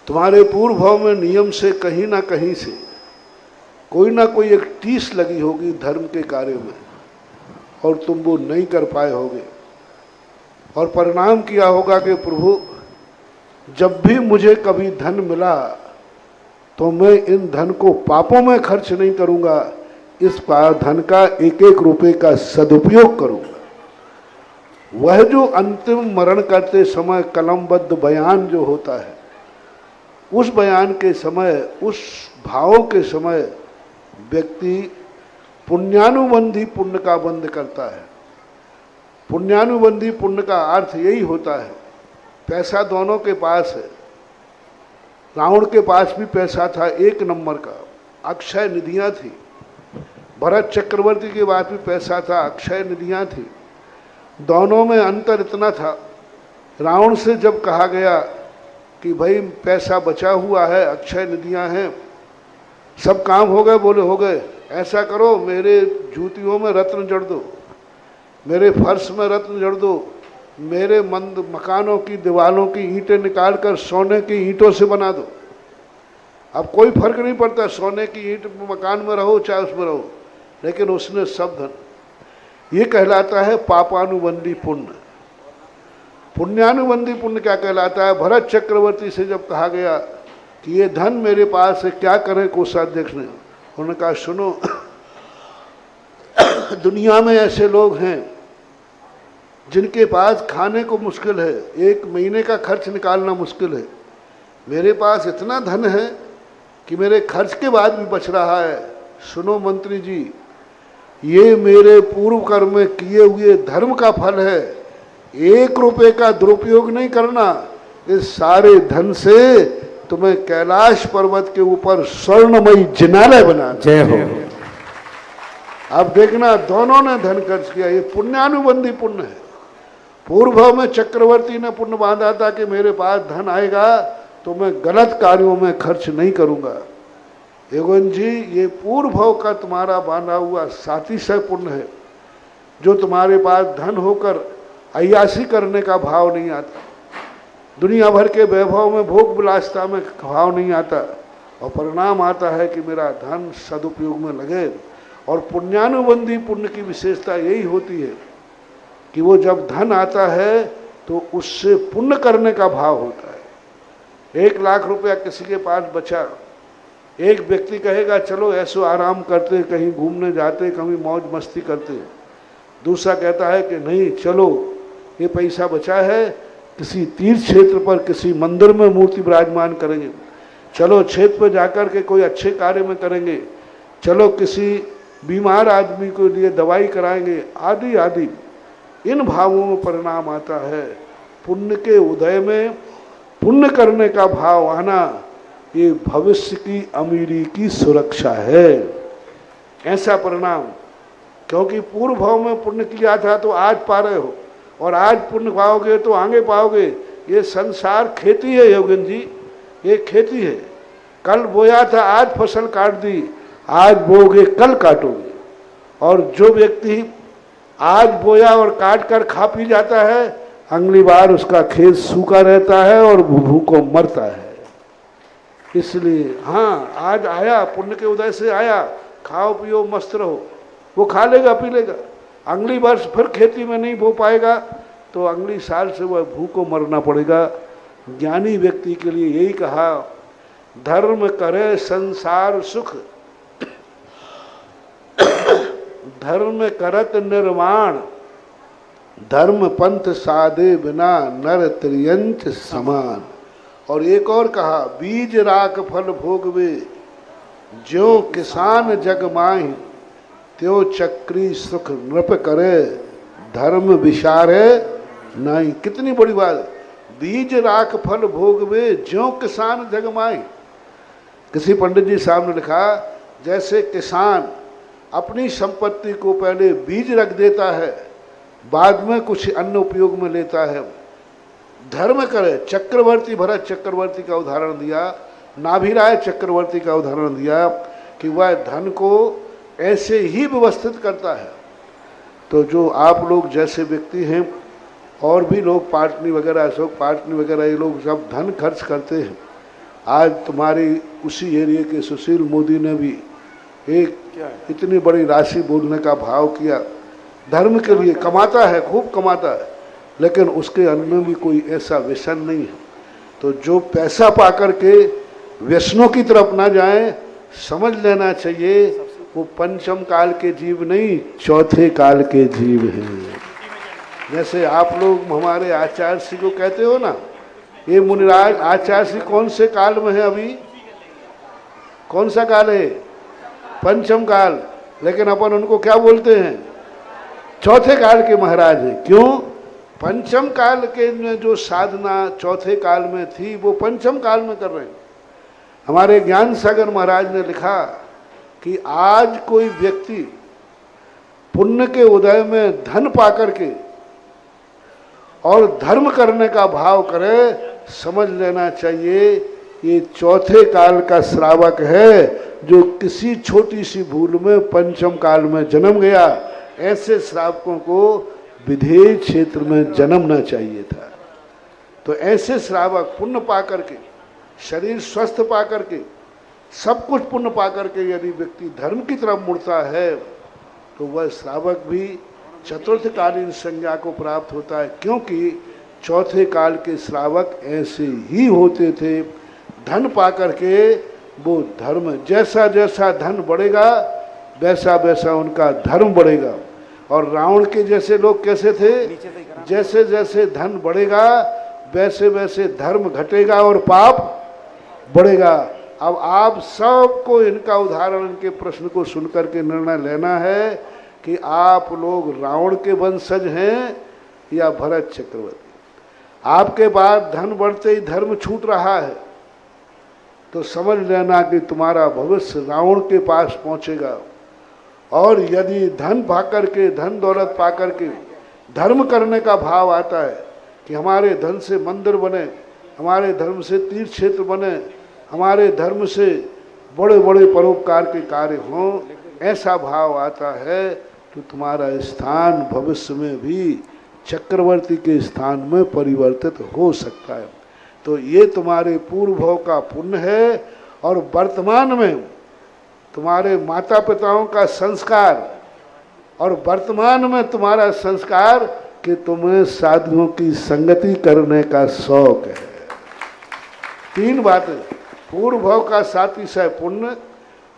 तुम्हारे पूर्व भाव में नियम से कहीं ना कहीं से कोई ना कोई एक टीस लगी होगी धर्म के कार्य में, और तुम वो नहीं कर पाए होगे। और परिणाम किया होगा कि प्रभु जब भी मुझे कभी धन मिला तो मैं इन धन को पापों में खर्च नहीं करूंगा, इस धन का एक एक रुपए का सदुपयोग करूंगा। वह जो अंतिम मरण करते समय कलमबद्ध बयान जो होता है, उस बयान के समय, उस भावों के समय व्यक्ति पुण्यानुबंधी पुण्य का बंद करता है। पुण्यानुबंधी पुण्य का अर्थ यही होता है, पैसा दोनों के पास है। रावण के पास भी पैसा था एक नंबर का, अक्षय निधियां थी। भरत चक्रवर्ती के पास भी पैसा था, अक्षय निधियां थी। दोनों में अंतर इतना था, रावण से जब कहा गया कि भाई पैसा बचा हुआ है, अक्षय निधियां हैं, सब काम हो गए, बोले हो गए, ऐसा करो मेरे जूतियों में रत्न जड़ दो, मेरे फर्श में रत्न जड़ दो, मेरे मकानों की दीवारों की ईंटें निकाल कर सोने की ईंटों से बना दो। अब कोई फर्क नहीं पड़ता, सोने की ईंट मकान में रहो चाहे उसमें रहो, लेकिन उसने सब धन, ये कहलाता है पापानुबंधी पुण्य। पुण्यानुबंधी पुण्य क्या कहलाता है? भरत चक्रवर्ती से जब कहा गया कि ये धन मेरे पास है, क्या करें कोषाध्यक्ष ने, उन्होंने कहा सुनो दुनिया में ऐसे लोग हैं जिनके पास खाने को मुश्किल है, एक महीने का खर्च निकालना मुश्किल है। मेरे पास इतना धन है कि मेरे खर्च के बाद भी बच रहा है। सुनो मंत्री जी, ये मेरे पूर्व कर्म में किए हुए धर्म का फल है। एक रुपए का दुरुपयोग नहीं करना, इस सारे धन से तुम्हें कैलाश पर्वत के ऊपर स्वर्णमयी जिनालय बना। जय हो। अब देखना, दोनों ने धन खर्च किया, ये पुण्यानुबंधी पुण्य है। पूर्व में चक्रवर्ती ने पुण्य बांधा था कि मेरे पास धन आएगा तो मैं गलत कार्यों में खर्च नहीं करूंगा। एवं जी, ये पूर्व का तुम्हारा बांधा हुआ सातिशय पुण्य है, जो तुम्हारे पास धन होकर अय्यासी करने का भाव नहीं आता, दुनिया भर के वैभव में भोग विलासिता में भाव नहीं आता, और परिणाम आता है कि मेरा धन सदुपयोग में लगे। और पुण्यानुबंधी पुण्य की विशेषता यही होती है कि वो जब धन आता है तो उससे पुण्य करने का भाव होता है। 1 लाख रुपया किसी के पास बचा, एक व्यक्ति कहेगा चलो ऐसो आराम करते, कहीं घूमने जाते, कहीं मौज मस्ती करते। दूसरा कहता है कि नहीं, चलो ये पैसा बचा है, किसी तीर्थ क्षेत्र पर किसी मंदिर में मूर्ति विराजमान करेंगे, चलो क्षेत्र पर जाकर के कोई अच्छे कार्य में करेंगे, चलो किसी बीमार आदमी के लिए दवाई कराएंगे, आदि आदि। इन भावों में परिणाम आता है। पुण्य के उदय में पुण्य करने का भाव आना, ये भविष्य की अमीरी की सुरक्षा है। ऐसा परिणाम, क्योंकि पूर्व भाव में पुण्य किया था तो आज पा रहे हो, और आज पुण्य पाओगे तो आगे पाओगे। ये संसार खेती है योगन जी, ये खेती है। कल बोया था, आज फसल काट दी, आज बोगे कल काटोगे। और जो व्यक्ति आज बोया और काट कर खा पी जाता है, अगली बार उसका खेत सूखा रहता है और भूखों मरता है। इसलिए हाँ, आज आया, पुण्य के उदय से आया, खाओ पियो मस्त रहो, वो खा लेगा पी लेगा, अगली वर्ष फिर खेती में नहीं बो पाएगा तो अगली साल से वह भूखों मरना पड़ेगा। ज्ञानी व्यक्ति के लिए यही कहा, धर्म करे संसार सुख, धर्म करत निर्माण, धर्म पंथ साधे बिना नर त्रियंच समान। और एक और कहा, बीज राख फल भोगवे, ज्यों किसान जग माहि, त्यों चक्री सुख नृप करे, धर्म विचारे नहीं। कितनी बड़ी बात, बीज राख फल भोगवे, ज्यों किसान जग माहि। किसी पंडित जी साहब ने लिखा, जैसे किसान अपनी संपत्ति को पहले बीज रख देता है, बाद में कुछ अन्य उपयोग में लेता है, धर्म करे। चक्रवर्ती, भरत चक्रवर्ती का उदाहरण दिया, नाभिराय चक्रवर्ती का उदाहरण दिया कि वह धन को ऐसे ही व्यवस्थित करता है। तो जो आप लोग जैसे व्यक्ति हैं, और भी लोग पाटनी वगैरह, अशोक पाटनी वगैरह, ये लोग सब धन खर्च करते हैं। आज तुम्हारी उसी एरिया के सुशील मोदी ने भी एक इतनी बड़ी राशि बोलने का भाव किया। धर्म के लिए कमाता है, खूब कमाता है, लेकिन उसके अंदर भी कोई ऐसा व्यसन नहीं है। तो जो पैसा पा कर के व्यसनों की तरफ ना जाएं, समझ लेना चाहिए वो पंचम काल के जीव नहीं, चौथे काल के जीव हैं। जैसे आप लोग हमारे आचार्य श्री को कहते हो ना, ये मुनिराज आचार्य श्री कौन से काल में है अभी? कौन सा काल है? पंचम काल। लेकिन अपन उनको क्या बोलते हैं? चौथे काल के महाराज हैं। क्यों? पंचम काल के में जो साधना चौथे काल में थी वो पंचम काल में कर रहे हैं। हमारे ज्ञान सागर महाराज ने लिखा कि आज कोई व्यक्ति पुण्य के उदय में धन पाकर के और धर्म करने का भाव करे, समझ लेना चाहिए ये चौथे काल का श्रावक है, जो किसी छोटी सी भूल में पंचम काल में जन्म गया। ऐसे श्रावकों को विधेय क्षेत्र में जन्मना चाहिए था। तो ऐसे श्रावक पुण्य पाकर के, शरीर स्वस्थ पाकर के, सब कुछ पुण्य पाकर के यदि व्यक्ति धर्म की तरफ मुड़ता है तो वह श्रावक भी चतुर्थकालीन संज्ञा को प्राप्त होता है। क्योंकि चौथे काल के श्रावक ऐसे ही होते थे। धन पाकर के वो धर्म, जैसा जैसा धन बढ़ेगा वैसा वैसा उनका धर्म बढ़ेगा। और रावण के जैसे लोग कैसे थे? जैसे जैसे धन बढ़ेगा वैसे वैसे धर्म घटेगा और पाप बढ़ेगा। अब आप सबको इनका उदाहरण, इनके प्रश्न को सुनकर के निर्णय लेना है कि आप लोग रावण के वंशज हैं या भरत चक्रवर्ती। आपके बाद धन बढ़ते ही धर्म छूट रहा है तो समझ लेना कि तुम्हारा भविष्य रावण के पास पहुंचेगा। और यदि धन पाकर के, धन दौलत पाकर के धर्म करने का भाव आता है कि हमारे धन से मंदिर बने, हमारे धर्म से तीर्थ क्षेत्र बने, हमारे धर्म से बड़े बड़े परोपकार के कार्य हों, ऐसा भाव आता है तो तुम्हारा स्थान भविष्य में भी चक्रवर्ती के स्थान में परिवर्तित हो सकता है। तो ये तुम्हारे पूर्व भाव का पुण्य है और वर्तमान में तुम्हारे माता पिताओं का संस्कार और वर्तमान में तुम्हारा संस्कार कि तुम्हें साधुओं की संगति करने का शौक है। तीन बातें, पूर्व भाव का सातिशय पुण्य,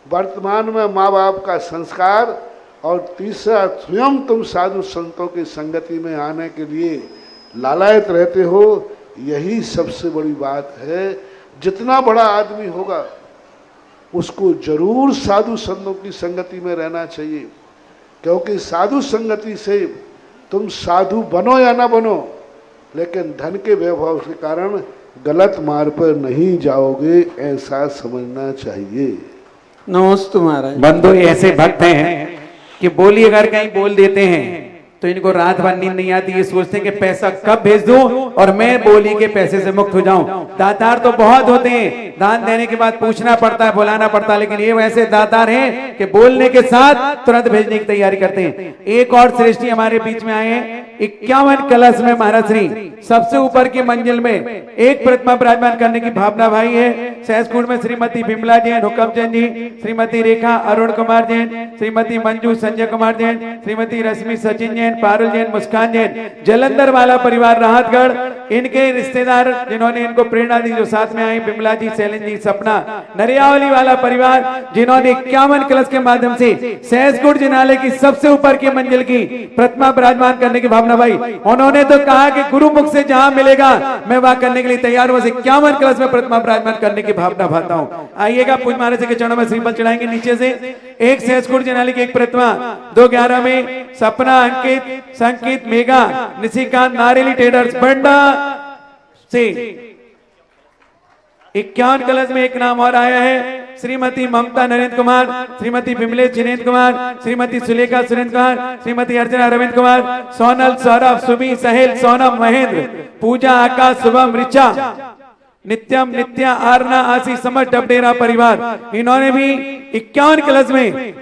वर्तमान में माँ बाप का संस्कार और तीसरा स्वयं तुम साधु संतों की संगति में आने के लिए लालायत रहते हो। यही सबसे बड़ी बात है। जितना बड़ा आदमी होगा उसको जरूर साधु संतों की संगति में रहना चाहिए, क्योंकि साधु संगति से तुम साधु बनो या ना बनो, लेकिन धन के वैभव के कारण गलत मार्ग पर नहीं जाओगे, ऐसा समझना चाहिए। नमस्ते महाराज। बंधु ऐसे भक्त हैं कि बोली अगर कहीं बोल देते हैं तो इनको रात भर नींद नहीं आती। ये सोचते हैं कि पैसा कब भेज दूं और मैं बोली के पैसे से मुक्त हो जाऊं। दातार तो बहुत होते हैं, दान देने के बाद पूछना पड़ता है, बुलाना पड़ता है, लेकिन ये वैसे दातार हैं कि बोलने के साथ तुरंत भेजने की तैयारी करते हैं। एक और श्रेष्ठी हमारे बीच में आए हैं। 51 कलश में महाराज श्री सबसे ऊपर की मंजिल में एक प्रतिमा विराजमान करने की भावना भाई है। सहसकुंड में श्रीमती बिमला जैन, हुक्म जैन जी, श्रीमती रेखा अरुण कुमार जैन, श्रीमती मंजू संजय कुमार जैन, श्रीमती रश्मि सचिन जैन, पारुल जैन, मुस्कान जैन, जलंधर वाला परिवार राहतगढ़, इनके रिश्तेदार जिन्होंने इनको प्रेरणा दी, जो साथ में आई, बिमला जी, शैलन जी, सपना, नरियावली वाला परिवार जिन्होंने 51 कलश के माध्यम से सहसकुंड जिनालय की सबसे ऊपर की मंजिल की प्रतिमा विराजमान करने की भावना भाई। उन्होंने तो कहा कि गुरु मुख से जहां मिलेगा मैं वहां करने के लिए तैयार हूं। 51 कलश में प्रतिमा विराजमान करने की भावना भाता हूं। आइएगा, पूज्य महाराज के चरणों में श्रीफल चढ़ाएंगे। नीचे से एक सहसकुंड जिनालय की एक प्रतिमा 211 में सपना, अंकित, संकित, मेघा, निशिकांत, नारेली ट्रेडर्स बंडा से 51 कलश में एक नाम और आया है। श्रीमती ममता नरेंद्र कुमार, श्रीमती बिमलेश जिनेन्द्र कुमार, श्रीमती सुलेखा सुरेंद्र कुमार, श्रीमती अर्चना रविंद्र कुमार, सोनल, सौरभ, सुबी, सहेल, सोनम, महेंद्र, पूजा, आकाश, शुभम, ऋचा, नित्यम, नित्या, आरना, आशीष, समझ, डबडेरा परिवार, इन्होंने भी 51 कलश में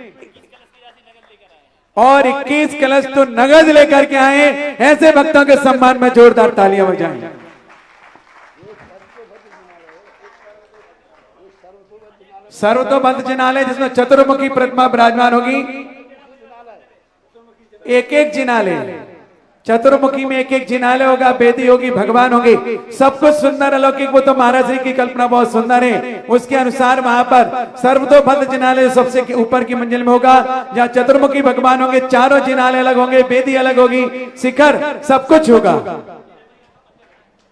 और 21 कलश तो नगद लेकर के आए। ऐसे भक्तों के सम्मान में जोरदार तालियां बजाएं। सर्वतोबंध जिनालय जिसमें चतुर्मुखी प्रतिमा विराजमान होगी। एक एक जिनालय चतुर्मुखी में एक एक जिनालय होगा, बेदी होगी, भगवान होंगे, सब कुछ सुंदर अलौकिक। वो तो महाराज जी की कल्पना बहुत सुंदर है। उसके अनुसार वहां पर सर्वतोभद्र जिनालय सबसे ऊपर की मंजिल में होगा, जहाँ चतुर्मुखी भगवान होंगे, चारों जिनालय अलग होंगे, बेदी अलग होगी, शिखर सब कुछ होगा।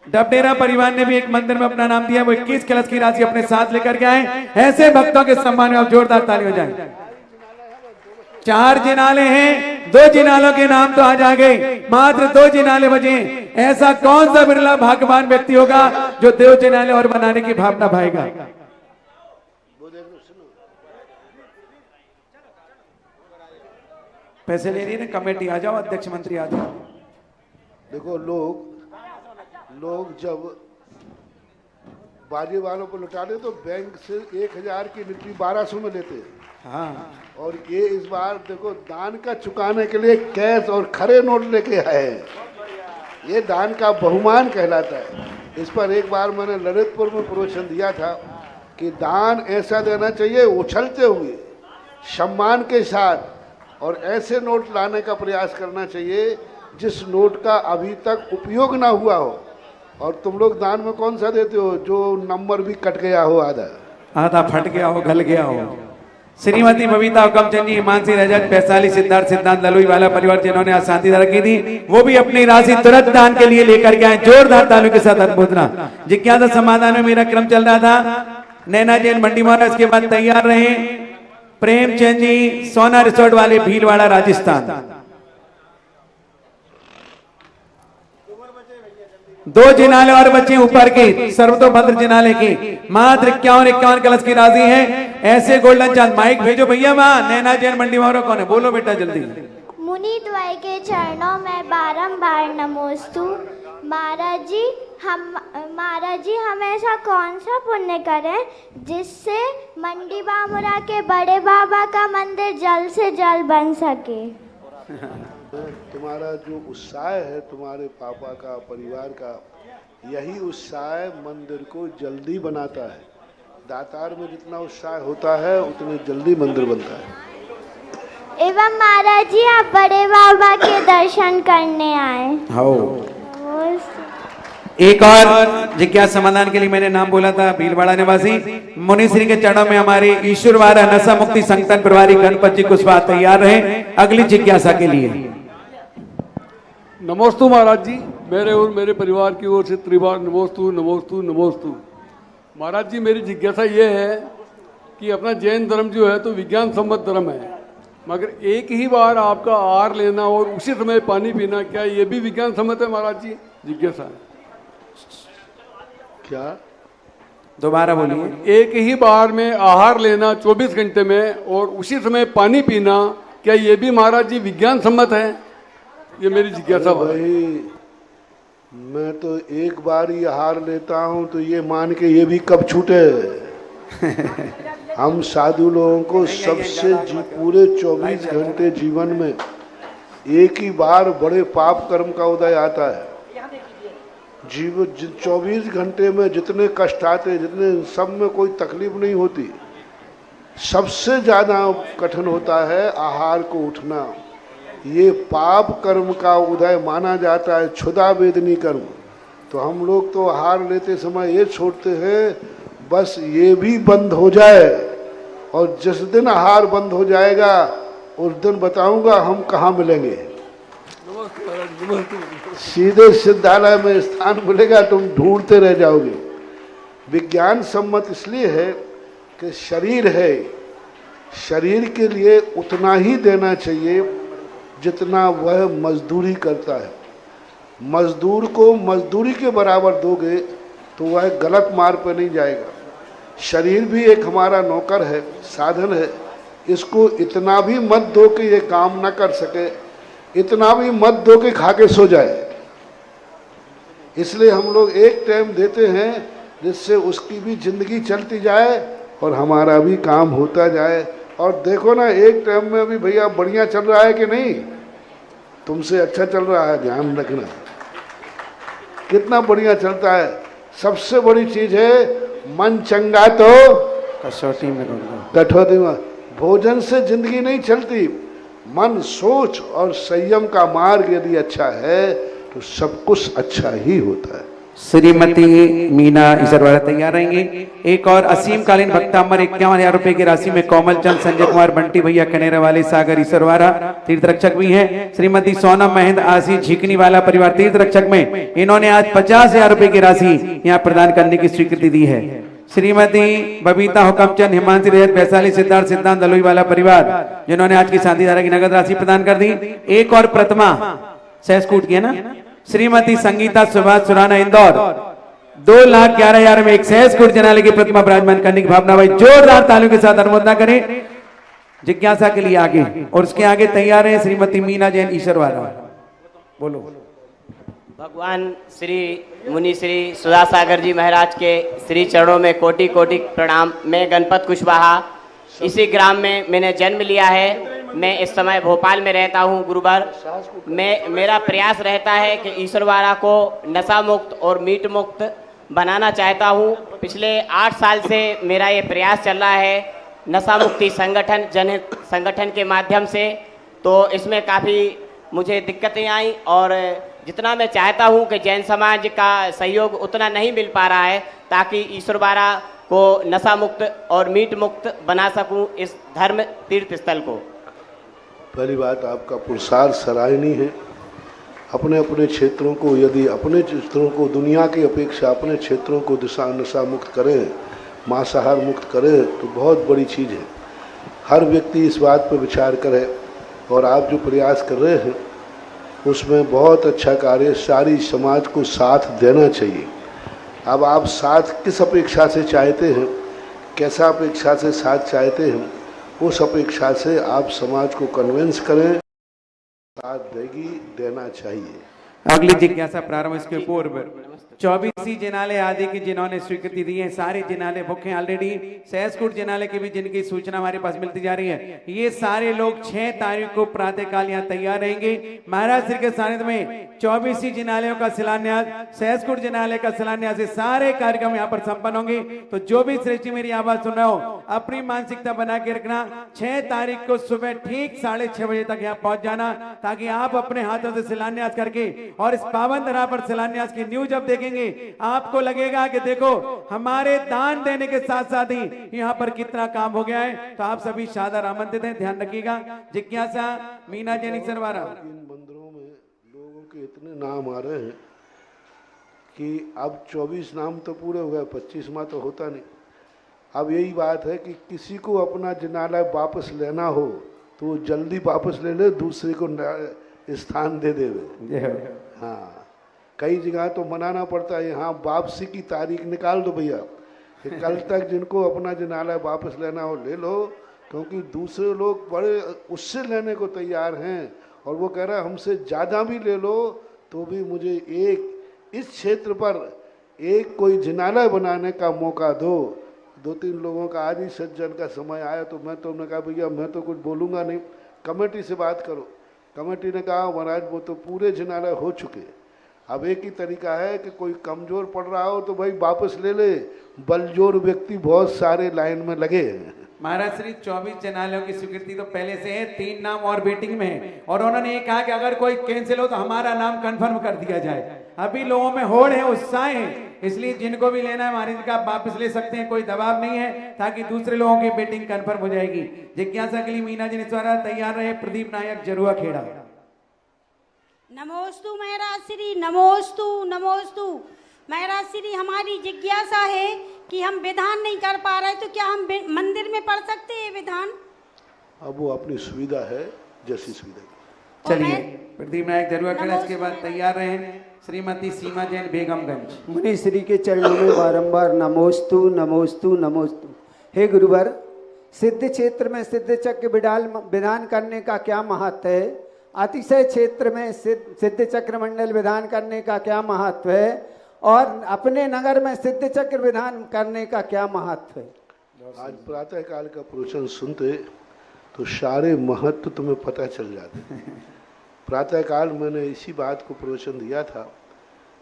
डबडेरा परिवार ने भी एक मंदिर में अपना नाम दिया, वो 21 कलश की राशि अपने साथ लेकर के आए। ऐसे भक्तों के सम्मान में आप जोरदार ताली हो जाए। 4 जिनाले हैं, 2 जिनालों के नाम तो आज आ गए, मात्र 2 जिनाले बचे। ऐसा कौन सा बिरला भाग्यवान व्यक्ति होगा जो 2 जिनाले और बनाने की भावना भाएगा। पैसे ले रही है ना कमेटी, आ जाओ, अध्यक्ष मंत्री आ जाओ। देखो लोग जब बाजी वालों को लुटाते तो बैंक से 1000 की निकली 1200 में लेते हैं। हाँ, और ये इस बार देखो दान का चुकाने के लिए कैश और खरे नोट लेके आए हैं। ये दान का बहुमान कहलाता है। इस पर एक बार मैंने ललितपुर में प्रवचन दिया था कि दान ऐसा देना चाहिए उछलते हुए, सम्मान के साथ, और ऐसे नोट लाने का प्रयास करना चाहिए जिस नोट का अभी तक उपयोग ना हुआ हो। और तुम लोग दान में कौन सा देते हो जो नंबर भी कट गया हो, आधा फट गया हो, गल गया हो। श्रीमती बबीता हुकमचंद जी, मानसी रजत, वैशाली, सिद्धार्थ सिद्धांत ललुई वाला परिवार जिन्होंने आज शांति रखी थी, वो भी अपनी राशि तुरंत दान के लिए लेकर के आए। जोरदार तालियों के साथ अनुमोदना। जिज्ञासा समाधान में मेरा क्रम चल रहा था। नैना जैन मंडी मोहन, इसके बाद तैयार रहे प्रेमचंद जी, सोना रिसोर्ट वाले, भीलवाड़ा, राजस्थान। 2 जिनाले और बच्चे ऊपर के सर्वतोभद्र जिनाले की, मात्र 51 कलश की राशि है। ऐसे गोल्डन चांद, माइक भेजो भैया। वहां नैना जैन मंडी मोहन कौन है, बोलो बेटा जल्दी। मुनि द्वय के चरणों में बारंबार नमोस्तु। महाराज जी हम ऐसा कौन सा पुण्य करें जिससे मंडी बामुरा के बड़े बाबा का मंदिर जल्द से जल्द बन सके। तुम्हारा जो उत्साह है, तुम्हारे पापा का, परिवार का, यही उत्साह मंदिर को जल्दी बनाता है। दातार में जितना उत्साह होता है उतनी जल्दी मंदिर बनता है। एवं महाराज जी आप बड़े बाबा के दर्शन करने आए। एक और जिज्ञासा समाधान के लिए मैंने नाम बोला था, भीलवाड़ा निवासी मुनिश्री के चरणों में हमारे ईश्वरवार नशा मुक्ति संगठन प्रभारी गणपत जी कुशवाहा तैयार रहे अगली जिज्ञासा के लिए। नमोस्तु महाराज जी, मेरे और मेरे परिवार की ओर से त्रिबार नमोस्तु नमोस्तु नमोस्तु। महाराज जी, मेरी जिज्ञासा ये है कि अपना जैन धर्म जो है तो विज्ञान सम्मत धर्म है, मगर एक ही बार आपका आहार लेना और उसी समय पानी पीना, क्या ये भी विज्ञान सम्मत है महाराज जी? जिज्ञासा है। क्या? दोबारा बोलिए। एक ही बार में आहार लेना 24 घंटे में और उसी समय पानी पीना, क्या ये भी महाराज जी विज्ञान सम्मत है? ये मेरी जिज्ञासा भाई, मैं तो एक बार ही आहार लेता हूँ तो ये मान के ये भी कब छूटे। हम साधु लोगों को सबसे पूरे 24 घंटे जीवन में एक ही बार बड़े पाप कर्म का उदय आता है। जीवन 24 घंटे में जितने कष्ट आते, जितने सब में कोई तकलीफ नहीं होती, सबसे ज्यादा कठिन होता है आहार को उठना। ये पाप कर्म का उदय माना जाता है, क्षुधा वेदनी कर्म। तो हम लोग तो आहार लेते समय ये छोड़ते हैं बस ये भी बंद हो जाए, और जिस दिन आहार बंद हो जाएगा उस दिन बताऊंगा हम कहाँ मिलेंगे। सीधे सिद्धालय में स्थान मिलेगा, तुम ढूंढते रह जाओगे। विज्ञान सम्मत इसलिए है कि शरीर है, शरीर के लिए उतना ही देना चाहिए जितना वह मजदूरी करता है। मजदूर को मजदूरी के बराबर दोगे तो वह गलत मार्ग पर नहीं जाएगा। शरीर भी एक हमारा नौकर है, साधन है। इसको इतना भी मत दो कि ये काम न कर सके, इतना भी मत दो कि खा के सो जाए। इसलिए हम लोग एक टाइम देते हैं जिससे उसकी भी जिंदगी चलती जाए और हमारा भी काम होता जाए। और देखो ना, एक टाइम में अभी भैया बढ़िया चल रहा है कि नहीं? तुमसे अच्छा चल रहा है, ध्यान रखना कितना बढ़िया चलता है। सबसे बड़ी चीज है मन चंगा तो कसौटी में कठौती में। भोजन से जिंदगी नहीं चलती, मन, सोच और संयम का मार्ग यदि अच्छा है तो सब कुछ अच्छा ही होता है। श्रीमती मीना ईश्वरवारा तैयार रहेंगी। एक और असीमकालीन भक्तांबर 51,000 रुपए की राशि में कोमल चंद, संजय कुमार, बंटी भैया, कनेरा वाले, सागर ईश्वरवारा तीर्थ रक्षक भी हैं। श्रीमती सोनम महेंद्र आशीष झिकनी वाला परिवार तीर्थ रक्षक में इन्होंने आज 50,000 रुपए की राशि यहाँ प्रदान करने की स्वीकृति दी है। श्रीमती बबीता हुकमचंद, हिमांशु रेत, वैशाली, सिद्धार्थ सिद्धांत दलोई वाला परिवार जिन्होंने आज की शांतिधारा की नगद राशि प्रदान कर दी। एक और प्रतिमा सहस्कूट की है ना, श्रीमती संगीता सुभाष सुराना इंदौर 2,11,000 में एक सहस्कूट जनाले की प्रतिमा विराजमान करने की भावना भाई जोरदार तालियों के साथ अनुमोदना करें। जिज्ञासा के लिए आगे और उसके आगे तैयार है श्रीमती मीना जैन ईश्वरवारा। बोलो। भगवान श्री मुनि श्री सुधा सागर जी महाराज के श्री चरणों में कोटि कोटि प्रणाम। मैं गणपत कुशवाहा, इसी ग्राम में मैंने जन्म लिया है। मैं इस समय भोपाल में रहता हूँ गुरुवर। मेरा प्रयास रहता है कि ईश्वरवारा को नशा मुक्त और मीट मुक्त बनाना चाहता हूँ। पिछले 8 साल से मेरा ये प्रयास चल रहा है नशा मुक्ति संगठन जनहित संगठन के माध्यम से। तो इसमें काफ़ी मुझे दिक्कतें आई और जितना मैं चाहता हूँ कि जैन समाज का सहयोग उतना नहीं मिल पा रहा है ताकि ईश्वरवारा को नशा मुक्त और मीट मुक्त बना सकूँ इस धर्म तीर्थ स्थल को। पहली बात, आपका पुरुषार्थ सराहनीय है। अपने अपने क्षेत्रों को, यदि अपने क्षेत्रों को दुनिया की अपेक्षा अपने क्षेत्रों को नशा मुक्त करें, मांसाहार मुक्त करें तो बहुत बड़ी चीज़ है। हर व्यक्ति इस बात पर विचार करे और आप जो प्रयास कर रहे हैं उसमें बहुत अच्छा कार्य, सारी समाज को साथ देना चाहिए। अब आप साथ किस अपेक्षा से चाहते हैं, कैसा अपेक्षा से साथ चाहते हैं, उस अपेक्षा से आप समाज को कन्विंस करें, साथ देना चाहिए। अगली जिज्ञासा प्रारंभ इसके पूर्व 24 जिनालय आदि की जिन्होंने स्वीकृति दी है, सारे जिनालय बुक हैं ऑलरेडी। सहस्कूट जिनालय की भी जिनकी सूचना हमारे पास मिलती जा रही है। ये सारे लोग 6 तारीख को प्रातःकाल यहाँ तैयार रहेंगे। महाराज श्री के सानिध्य में 24 जिनालयों का शिलान्यास, सहस्कूट जिनालय का शिलान्यास, सारे कार्यक्रम यहाँ पर संपन्न होंगे। तो जो भी श्रेष्ठी मेरी आवाज सुन रहे हो, अपनी मानसिकता बना के रखना। 6 तारीख को सुबह ठीक 6:30 बजे तक यहाँ पहुंच जाना ताकि आप अपने हाथों से शिलान्यास करके और इस पावन धरा पर शिलान्यास की न्यूज जब देखेंगे आपको लगेगा कि देखो हमारे दान देने के साथ साथ ही यहाँ पर कितना काम हो गया है। तो आप सभी सादर आमंत्रित हैं, ध्यान रखिएगा। जिज्ञासा मीना जैन ईश्वरवारा। इन मंदिरों में लोगों के इतने नाम आ रहे हैं कि अब 24 नाम तो पूरे हो गए, 25वां तो होता नहीं। अब यही बात है कि किसी को अपना जिनालय वापस लेना हो तो वो जल्दी वापस ले ले, दूसरे को स्थान दे देवे। हाँ, कई जगह तो मनाना पड़ता है, यहाँ वापसी की तारीख निकाल दो भैया, कल तक जिनको अपना जिनालय वापस लेना हो ले लो, क्योंकि दूसरे लोग बड़े उससे लेने को तैयार हैं और वो कह रहा है हमसे ज़्यादा भी ले लो तो भी मुझे एक इस क्षेत्र पर एक कोई जिनालय बनाने का मौका दो। 2-3 लोगों का आज ही सज्जन का समय आया तो मैं तो उन्होंने कहा भैया मैं तो कुछ बोलूँगा नहीं, कमेटी से बात करो। कमेटी ने कहा महाराज वो तो पूरे जिनालय हो चुके। अब एक ही तरीका है कि कोई कमज़ोर पड़ रहा हो तो भाई वापस ले ले, बलजोर व्यक्ति बहुत सारे लाइन में लगे हैं। महाराज श्री 24 जिनालयों की स्वीकृति तो पहले से है, 3 नाम और वेटिंग में है और उन्होंने ये कहा कि अगर कोई कैंसिल हो तो हमारा नाम कंफर्म कर दिया जाए। अभी लोगों में होड़ है, उत्साह है, इसलिए जिनको भी लेना है महाराज का वापस ले सकते हैं, कोई दबाव नहीं है, ताकि दूसरे लोगों की वेटिंग कंफर्म हो जाएगी। जिज्ञासा के लिए मीना जी निस्वारा तैयार रहे। प्रदीप नायक जरुआ खेड़ा। नमोस्तु महाराज श्री, नमोस्तु नमोस्तु महाराज श्री। हमारी जिज्ञासा है कि हम विधान नहीं कर पा रहे तो क्या हम मंदिर में पढ़ सकते हैं विधान? अब वो अपनी सुविधा है, जैसी सुविधा। चलिए प्रदीप नायक जरुआ खेड़ा। इसके बाद तैयार रहे श्रीमती सीमा जैन बेगमगंज। मुनि श्री के चरणों में बारंबार नमोस्तु नमोस्तु नमोस्तु। हे गुरुवर, सिद्ध क्षेत्र में सिद्ध चक्र विधान करने का क्या महत्व है? अतिशय क्षेत्र में सिद्ध चक्र मंडल विधान करने का क्या महत्व है? और अपने नगर में सिद्ध चक्र विधान करने का क्या महत्व है? आज प्रातः काल का प्रवचन सुनते तो सारे महत्व तुम्हें पता चल जाते। प्रातः काल मैंने इसी बात को प्रवचन दिया था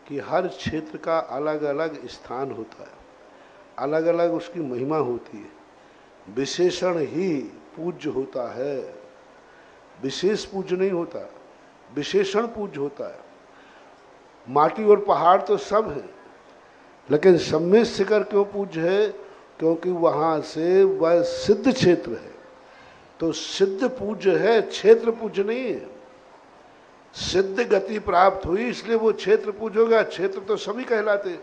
कि हर क्षेत्र का अलग अलग स्थान होता है, अलग अलग उसकी महिमा होती है, विशेषण ही पूज्य होता है। विशेष पूज्य नहीं होता, विशेषण पूज्य होता है। माटी और पहाड़ तो सब है, लेकिन सब में शिखर क्यों पूज्य है? क्योंकि वहाँ से वह सिद्ध क्षेत्र है। तो सिद्ध पूज्य है, क्षेत्र पूज्य नहीं है। सिद्ध गति प्राप्त हुई इसलिए वो क्षेत्र पूज्य होगा, क्षेत्र तो सभी कहलाते।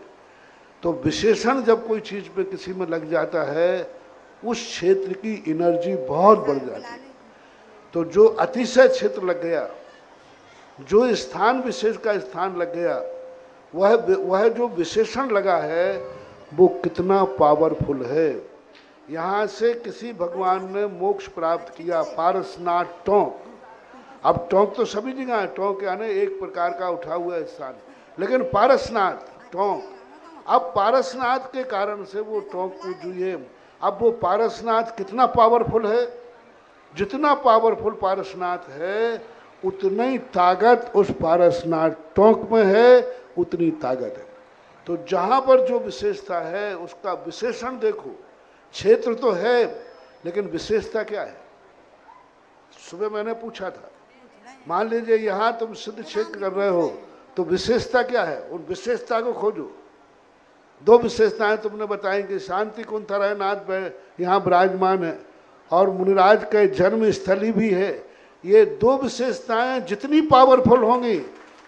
तो विशेषण जब कोई चीज पे किसी में लग जाता है, उस क्षेत्र की एनर्जी बहुत बढ़ जाती है। तो जो अतिशय क्षेत्र लग गया, जो स्थान विशेष का स्थान लग गया, वह जो विशेषण लगा है वो कितना पावरफुल है। यहाँ से किसी भगवान ने मोक्ष प्राप्त किया, पारसनाथ टोंक। अब टोंक तो सभी जगह है, टोंक यानी एक प्रकार का उठा हुआ स्थान, लेकिन पारसनाथ टोंक, अब पारसनाथ के कारण से वो टोंक पूज हुई है। अब वो पारसनाथ कितना पावरफुल है? जितना पावरफुल पारसनाथ है, उतनी ही ताकत उस पारसनाथ टोंक में है, उतनी ताकत है। तो जहाँ पर जो विशेषता है उसका विशेषण देखो। क्षेत्र तो है, लेकिन विशेषता क्या है? सुबह मैंने पूछा था, मान लीजिए यहाँ तुम सिद्ध क्षेत्र कर रहे हो, तो विशेषता क्या है? उन विशेषता को खोजो। दो विशेषताएं तुमने बताई कि शांति कुंथराय नाथ यहाँ विराजमान है और मुनिराज के जन्म स्थली भी है। ये दो विशेषताएं जितनी पावरफुल होंगी,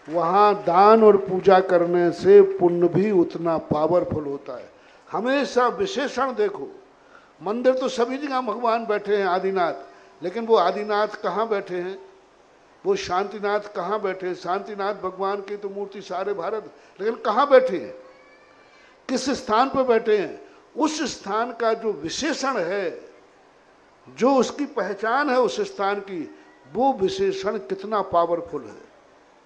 वहाँ दान और पूजा करने से पुण्य भी उतना पावरफुल होता है। हमेशा विशेषण देखो। मंदिर तो सभी जगह भगवान बैठे हैं, आदिनाथ, लेकिन वो आदिनाथ कहाँ बैठे हैं? वो शांतिनाथ कहाँ बैठे हैं? शांतिनाथ भगवान की तो मूर्ति सारे भारत, लेकिन कहाँ बैठे हैं? किस स्थान पर बैठे हैं? उस स्थान का जो विशेषण है, जो उसकी पहचान है उस स्थान की, वो विशेषण कितना पावरफुल है,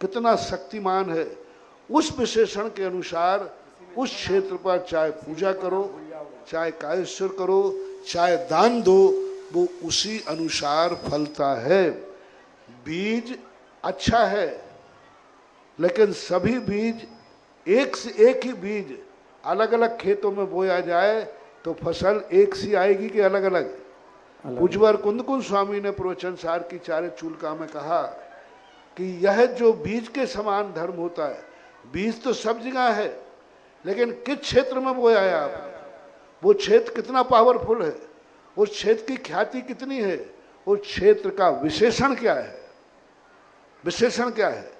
कितना शक्तिमान है। उस विशेषण के अनुसार उस क्षेत्र पर चाहे पूजा करो, चाहे कायेश्वर करो, चाहे दान दो, वो उसी अनुसार फलता है। बीज अच्छा है, लेकिन सभी बीज एक से एक ही बीज अलग अलग खेतों में बोया जाए तो फसल एक सी आएगी कि अलग अलग? पूज्यवर कुंदकुंज स्वामी ने प्रवचन सार की चारे चूलका में कहा कि यह जो बीज के समान धर्म होता है, बीज तो सब जगह है, लेकिन किस क्षेत्र में बोया है आपने, वो क्षेत्र कितना पावरफुल है, उस क्षेत्र की ख्याति कितनी है, उस क्षेत्र का विशेषण क्या है? विशेषण क्या है?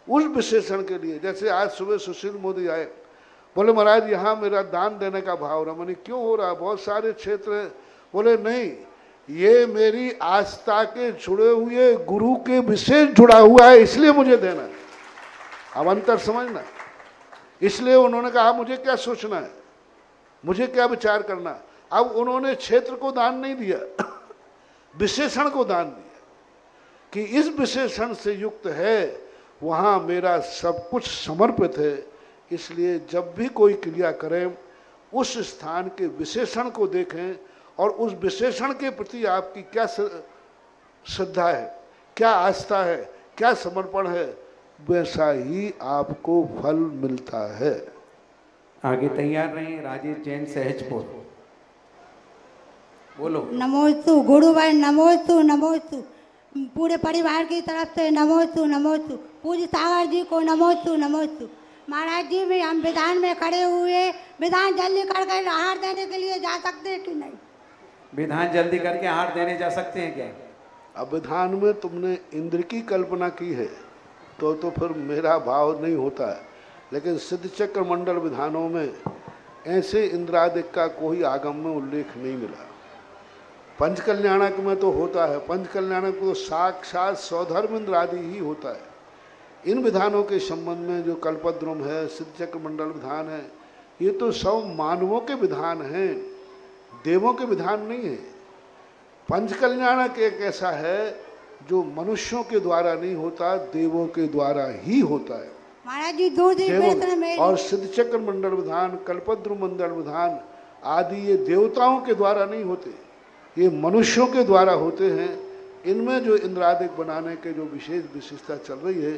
उस विशेषण के लिए, जैसे आज सुबह सुशील मोदी आए, बोले महाराज यहाँ मेरा दान देने का भाव रहा। मैंने क्यों हो रहा? बहुत सारे क्षेत्र हैं। बोले नहीं, ये मेरी आस्था के जुड़े हुए गुरु के विशेष जुड़ा हुआ है, इसलिए मुझे देना है। अब अंतर समझना। इसलिए उन्होंने कहा मुझे क्या सोचना है, मुझे क्या विचार करना। अब उन्होंने क्षेत्र को दान नहीं दिया, विशेषण को दान दिया कि इस विशेषण से युक्त है, वहाँ मेरा सब कुछ समर्पित है। इसलिए जब भी कोई क्रिया करें, उस स्थान के विशेषण को देखें और उस विशेषण के प्रति आपकी क्या श्रद्धा है, क्या आस्था है, क्या समर्पण है, वैसा ही आपको फल मिलता है। आगे तैयार रहे राजेश जैन सहजपुर, बोलो। नमोस्तु गुरु भाई, नमोस्तु नमोस्तु, पूरे परिवार की तरफ से नमोस्तु नमोस्तु, पूज्य सागर जी को नमोस्तु नमोस्तु। महाराज जी भी हम विधान में खड़े हुए, विधान जल्दी करके हार देने के लिए जा सकते हैं कि नहीं? विधान जल्दी करके हार देने जा सकते हैं क्या? अब विधान में तुमने इंद्र की कल्पना की है तो फिर मेरा भाव नहीं होता है, लेकिन सिद्ध चक्र मंडल विधानों में ऐसे इंद्रादिक का कोई आगम में उल्लेख नहीं मिला। पंचकल्याणक में तो होता है, पंचकल्याणक तो साक्षात सौधर्म इंद्र आदि ही होता है। इन विधानों के संबंध में जो कल्पद्रुम है, सिद्ध चक्र मंडल विधान है, ये तो सब मानवों के विधान हैं, देवों के विधान नहीं है। पंचकल्याणक एक ऐसा है जो मनुष्यों के द्वारा नहीं होता, देवों के द्वारा ही होता है। महाराज जी दूसरी और सिद्ध चक्र मंडल विधान, कल्पद्रुम मंडल विधान आदि ये देवताओं के द्वारा नहीं होते, ये मनुष्यों के द्वारा होते हैं। इनमें जो इंद्रादिक बनाने के जो विशेष विशेषता चल रही है,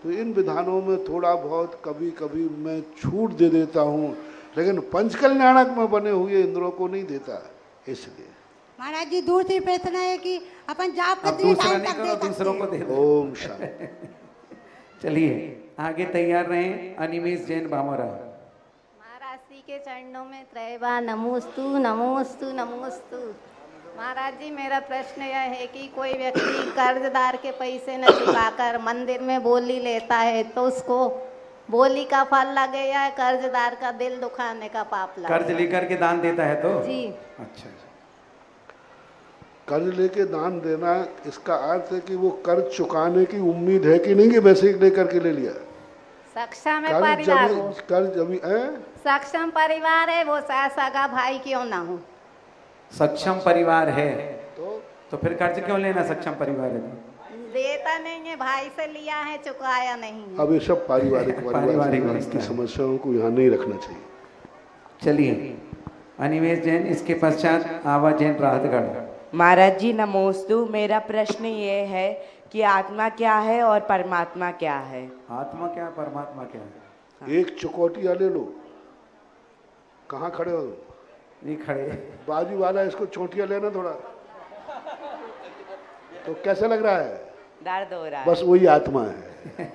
तो इन विधानों में थोड़ा बहुत कभी कभी मैं छूट दे देता हूँ, लेकिन पंचकल्याणक में बने हुए इंद्रों को नहीं देता। इसलिए महाराज जी दूसरी प्रश्न है कि अपन जाप अब कितनी दूसरा टाइम नहीं तक करो, दे दूसरों को सकते दे हैं? दो। ओम शांति। चलिए आगे तैयार रहें। अनिमेश जैन बामोरा। महाराज श्री के चरणों में त्रैवा नमोस्तु नमोस्तु नमोस्तु। महाराज जी मेरा प्रश्न यह है कि कोई व्यक्ति कर्जदार के पैसे न चुकाकर मंदिर में बोली लेता है तो उसको बोली का फल लगे या कर्जदार का दिल दुखाने का पाप लगे? कर्ज लेकर के दान देता है तो जी। अच्छा। कर्ज लेके दान देना, इसका अर्थ है कि वो कर्ज चुकाने की उम्मीद है कि नहीं कि वैसे ही लेकर के ले लिया। सक्षम है परिवार हो, कर्ज अभी सक्षम परिवार है वो, सगा भाई क्यों ना हो। सक्षम परिवार है तो फिर कर्ज क्यों लेना? सक्षम परिवार है तो देता नहीं है, भाई से लिया है चुकाया नहीं है। अब ये सब पारिवारिक पारिवारिक की समस्याओं को यहाँ नहीं रखना चाहिए। चलिए अनिमेश जैन, इसके पश्चात आवा जैन राहतगढ़। महाराज जी नमोस्तु। मेरा प्रश्न ये है कि आत्मा क्या है और परमात्मा क्या है? आत्मा क्या परमात्मा क्या है? एक चुकौटिया ले लो। कहाँ खड़े हो? नहीं खड़े। बाजू वाला इसको चोटिया लेना थोड़ा। तो कैसा लग रहा है? दर्द हो रहा है। बस वही आत्मा है।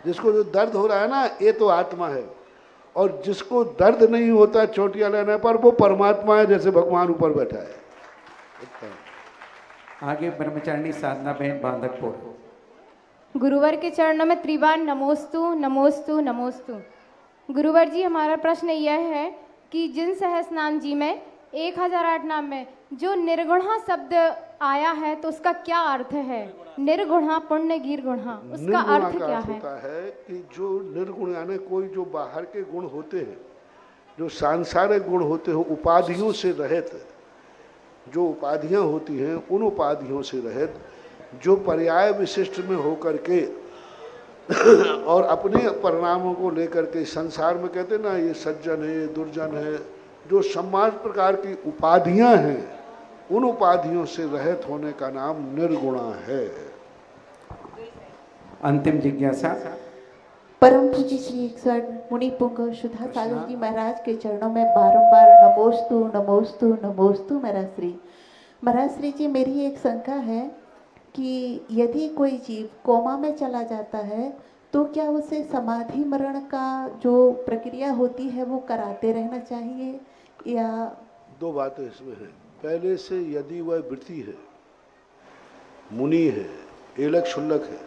जिसको जो दर्द हो रहा है ना, ये तो आत्मा है। और जिसको दर्द नहीं होता चोटिया लेने पर, वो परमात्मा है, जैसे भगवान ऊपर बैठा है। आगे ब्रह्मचारिणी साधना बहन बांधकपुर। गुरुवर के चरणों में त्रिवार नमोस्तु नमोस्तु नमोस्तु। गुरुवर जी हमारा प्रश्न यह है कि जिन सहस्रनाम जी में 1008 नाम में जो निर्गुणा शब्द आया है तो उसका क्या अर्थ है? निर्गुणा पुण्य गिरगुणा, उसका अर्थ क्या है? होता है कि जो निर्गुण यानी कोई जो बाहर के गुण होते हैं, जो सांसारिक गुण होते हैं, उपाधियों से रहित, जो उपाधियां होती हैं उन उपाधियों से रहित, जो पर्याय विशिष्ट में होकर के और अपने परिणामों को लेकर के संसार में कहते हैं ना, ये सज्जन है, ये दुर्जन है, जो समाज प्रकार की उपाधियां हैं, उन उपाधियों से रहित होने का नाम निर्गुणा है। अंतिम जिज्ञासा। परम पूज्य श्री 108 मुनि पुंगव सुधा सागर जी महाराज के चरणों में बारंबार नमोस्तु नमोस्तु नमोस्तु। महाराज श्री जी, मेरी एक शंका है कि यदि कोई जीव कोमा में चला जाता है तो क्या उसे समाधि मरण का जो प्रक्रिया होती है वो कराते रहना चाहिए या? दो बातें इसमें हैं। पहले से यदि वह वृत्ति है, मुनि है, एलक शुल्लक है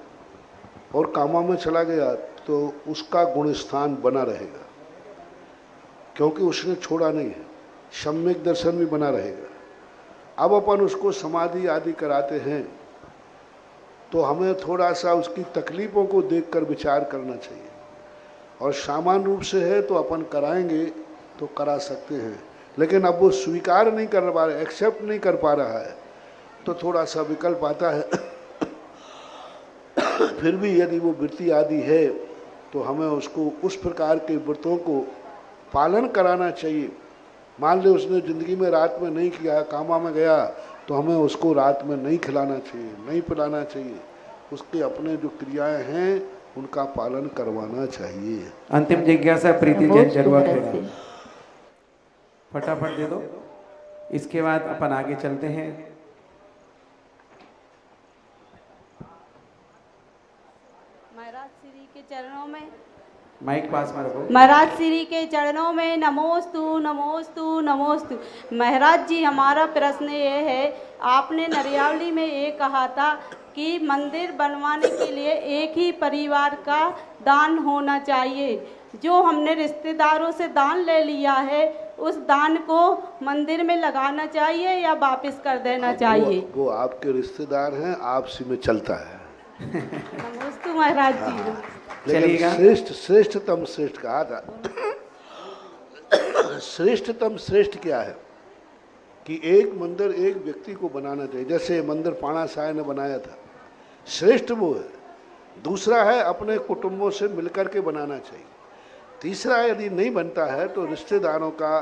और कामा में चला गया तो उसका गुण स्थान बना रहेगा, क्योंकि उसने छोड़ा नहीं है। सम्यक दर्शन भी बना रहेगा। अब अपन उसको समाधि आदि कराते हैं तो हमें थोड़ा सा उसकी तकलीफ़ों को देखकर विचार करना चाहिए। और सामान्य रूप से है तो अपन कराएंगे तो करा सकते हैं, लेकिन अब वो स्वीकार नहीं कर पा रहा, एक्सेप्ट नहीं कर पा रहा है, तो थोड़ा सा विकल्प आता है। फिर भी यदि वो वृत्ति आदि है तो हमें उसको उस प्रकार के व्रतों को पालन कराना चाहिए। मान ले उसने ज़िंदगी में रात में नहीं किया, कामा में गया, तो हमें उसको रात में नहीं खिलाना चाहिए, नहीं पिलाना चाहिए। उसके अपने जो क्रियाएं हैं उनका पालन करवाना चाहिए। अंतिम जिज्ञासा प्रीति जैन जलवा खेड़ा। फटाफट दे दो, इसके बाद अपन आगे चलते हैं। महाराज श्री के चरणों में, माइक पास में रखो। महाराज श्री के चरणों में नमोस्तु नमोस्तु नमोस्तु। महाराज जी हमारा प्रश्न ये है, आपने नरियावली में ये कहा था कि मंदिर बनवाने के लिए एक ही परिवार का दान होना चाहिए। जो हमने रिश्तेदारों से दान ले लिया है उस दान को मंदिर में लगाना चाहिए या वापस कर देना चाहिए? वो आपके रिश्तेदार हैं, आपसी में चलता है। नमोस्तु महाराज जी। लेकिन श्रेष्ठतम श्रेष्ठ कहा था। श्रेष्ठतम श्रेष्ठ क्या है कि एक मंदिर एक व्यक्ति को बनाना चाहिए। जैसे मंदिर पाणा साय ने बनाया था, श्रेष्ठ वो है। दूसरा है अपने कुटुंबों से मिलकर के बनाना चाहिए। तीसरा यदि नहीं बनता है तो रिश्तेदारों का,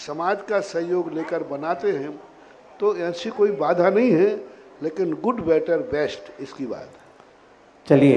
समाज का सहयोग लेकर बनाते हैं तो ऐसी कोई बाधा नहीं है, लेकिन गुड बेटर बेस्ट इसकी बात है। चलिए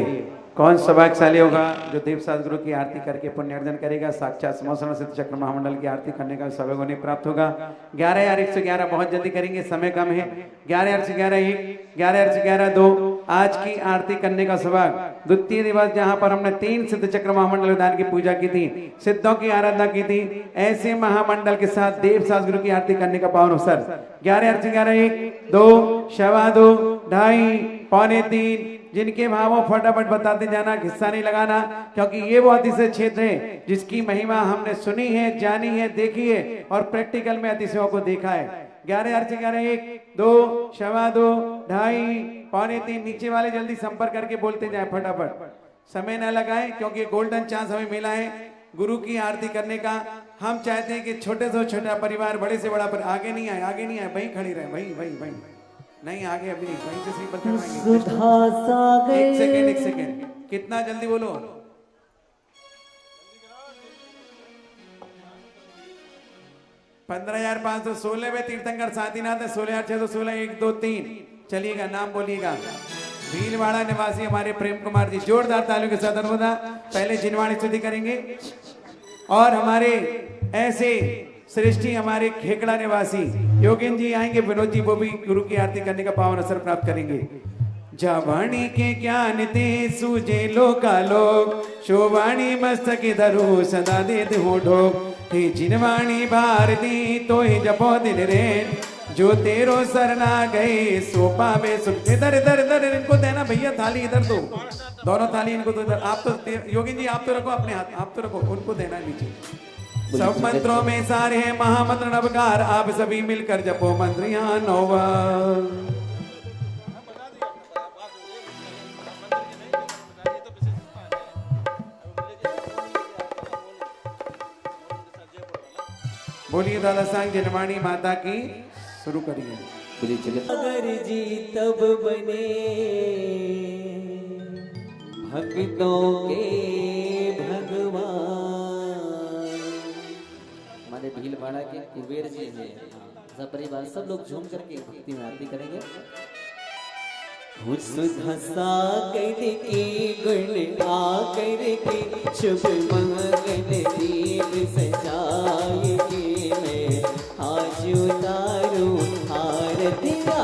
कौन सौभाग्यशाली होगा जो देव सदगुरु की आरती करके पुण्य अर्जन करेगा, साक्षात समोसन सिद्ध चक्र महामंडल की आरती करने का सौभाग्य उन्हें प्राप्त होगा। 11,111 बहुत जल्दी करेंगे, समय कम है। 11,111 1, 11,111 2 आज की आरती करने का सौभाग्य। द्वितीय दिवस जहां पर हमने 3 सिद्ध चक्र महामंडल विधान की पूजा की थी, सिद्धों की आराधना की थी, ऐसे महामंडल के साथ देव सदगुरु की आरती करने का पावन अवसर। 11,111 1 2 सवा 2 2.5 पौने 3 जिनके भावों फटाफट बताते जाना, हिस्सा नहीं लगाना, क्योंकि ये वो अतिशय क्षेत्र है जिसकी महिमा हमने सुनी है, जानी है, देखी है और प्रैक्टिकल में अतिशयों को देखा है। 11,111 1 2 सवा 2 2.5 पौने 3 नीचे वाले जल्दी संपर्क करके बोलते जाए फटाफट, समय न लगाए क्योंकि गोल्डन चांस हमें मिला है गुरु की आरती करने का। हम चाहते हैं कि छोटे से छोटा परिवार, बड़े से बड़ा पर आगे नहीं आए, आगे नहीं आए, वहीं खड़ी रहे, वहीं नहीं आगे अभी नहीं, वहीं से श्रीपद करवाएंगे। एक सेकेंड कितना जल्दी बोलो। 15,516 में तीर्थंकर साथीनाथ है, 16,616 1 2 3 चलिएगा, नाम बोलिएगा। भीलवाड़ा निवासी हमारे प्रेम कुमार जी, जोरदार तालियों के साथ अनुमोदन। पहले जिनवाणी स्तुति करेंगे और हमारे ऐसे सृष्टि हमारे खेकड़ा निवासी योगेन जी आएंगे, विनोद जी, वो भी गुरु की आरती करने का पावन अवसर प्राप्त करेंगे। जावाणी के ज्ञान ते सूझे लोका लोक, शोवाणी मस्तक धरो सदा दे हो ढोक, हे जिनवाणी भारती तो ही जपो दिन रे, जो तेरो सरना गए सो पावे सुख। इधर इधर इधर इनको देना भैया, थाली इधर दो, दोनों थाली इनको दो इधर। आप तो योगेन जी आप तो रखो अपने हाथ, आप तो रखो, उनको देना नीचे। सब मंत्रों में सारे हैं महामंत्र नवकार, आप सभी मिलकर जपो मंत्र यहाँ नौवा। बोलिए दादा सांग जनवाणी माता की, शुरू करिए। अगर जी तब बने भक्तों के भगवान। हमारे भीलवाड़ा के कुबेर जी हैं, सब परिवार सब लोग झूम करके भक्ति में आरती करेंगे। धसा करके गुण आ करके शुभ मंगल दीप सजाए के मैं आज उतारू आरतिया।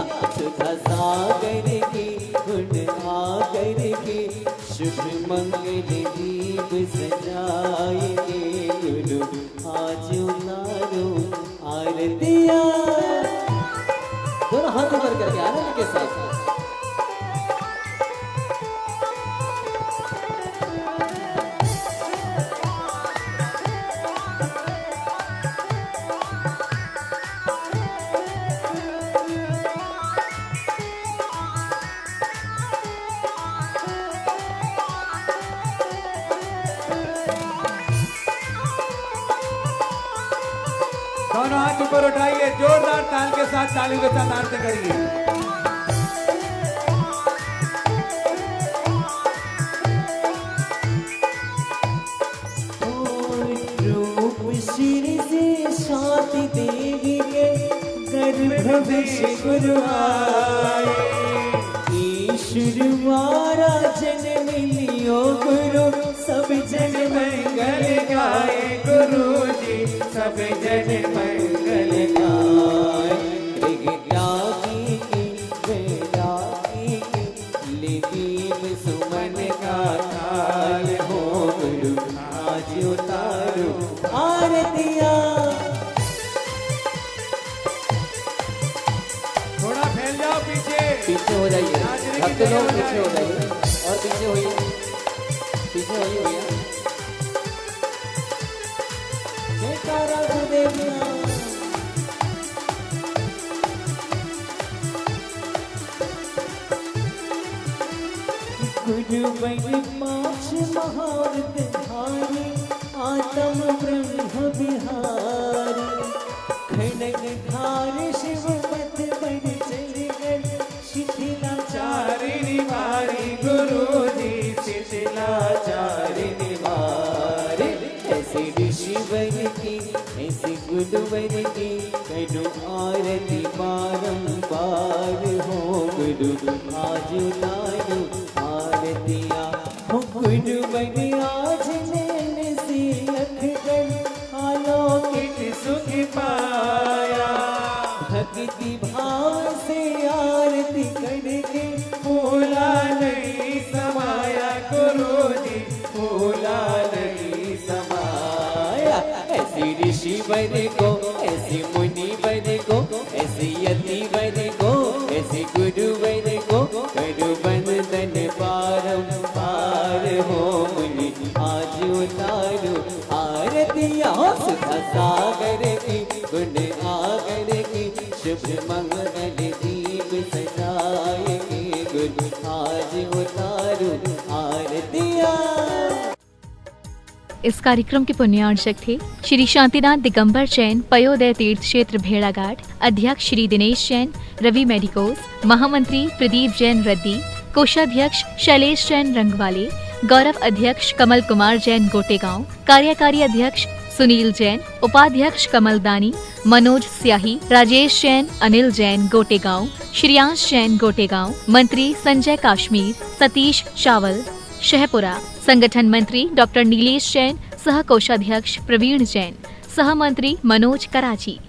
धसा करके गुण आ करके शुभ मंगल दीप सजाए के गुरु आज उतारू आरतिया। दोनों हाथ ऊपर करके आनंद के साथ दोनों हाथ ऊपर उठाइए, जोरदार ताल के साथ, तालियों के साथ आरती करिए। रूप श्री से शांति देवी के गर्भ से गुरु आए, ईश्वर मारा जन मिलियो गुरु सब जन मंगल गाए। गुरु जी सब जन मंगल गाए। ऋग्यागी की वैरागी की लिदीप सुमन का थाल हो गुरु आज उतारो आरतिया। थोड़ा फैल जाओ पीछे, पीछे हो जाइए भक्त लोग, पीछे हो जाइए और पीछे होइए, पीछे होइए भैया। जयकारा गुरुदेविया। गुरु बन पाँच महारत धारी, आत्म ब्रह्म बिहारी, खड़ग धार शिव पथ पर चल कर शिथिलाचारिणी वारी। गुरु जी शिथिलाचारिणी वारी। ऐसे ऋषि बन की ऐसे गुरु बन की करो आरती बारंबार हो गुरु आज उतारो आरतिया। हो ऐसे गुरुवर को करो बंदन बारंबार हो मुनि आज उतारो आरतियाँ सुधा सागर की गुण आगर की शुभ मंगल दीप सजाए के गुरु आज उतारो आरतियाँ। इस कार्यक्रम के पुण्यार्चक थे श्री शांतिनाथ दिगंबर जैन पयोदय तीर्थ क्षेत्र भेड़ाघाट, अध्यक्ष श्री दिनेश जैन रवि मेडिकोज, महामंत्री प्रदीप जैन रद्दी, कोषाध्यक्ष शैलेश जैन रंगवाले, गौरव अध्यक्ष कमल कुमार जैन गोटेगांव, कार्यकारी अध्यक्ष सुनील जैन, उपाध्यक्ष कमल दानी, मनोज स्याही, राजेश जैन, अनिल जैन गोटेगांव, श्रेयांश जैन गोटेगांव, मंत्री संजय काश्मीर, सतीश चावल शहपुरा, संगठन मंत्री डॉक्टर नीलेश जैन, सह कोषाध्यक्ष प्रवीण जैन, सह मंत्री मनोज कराची।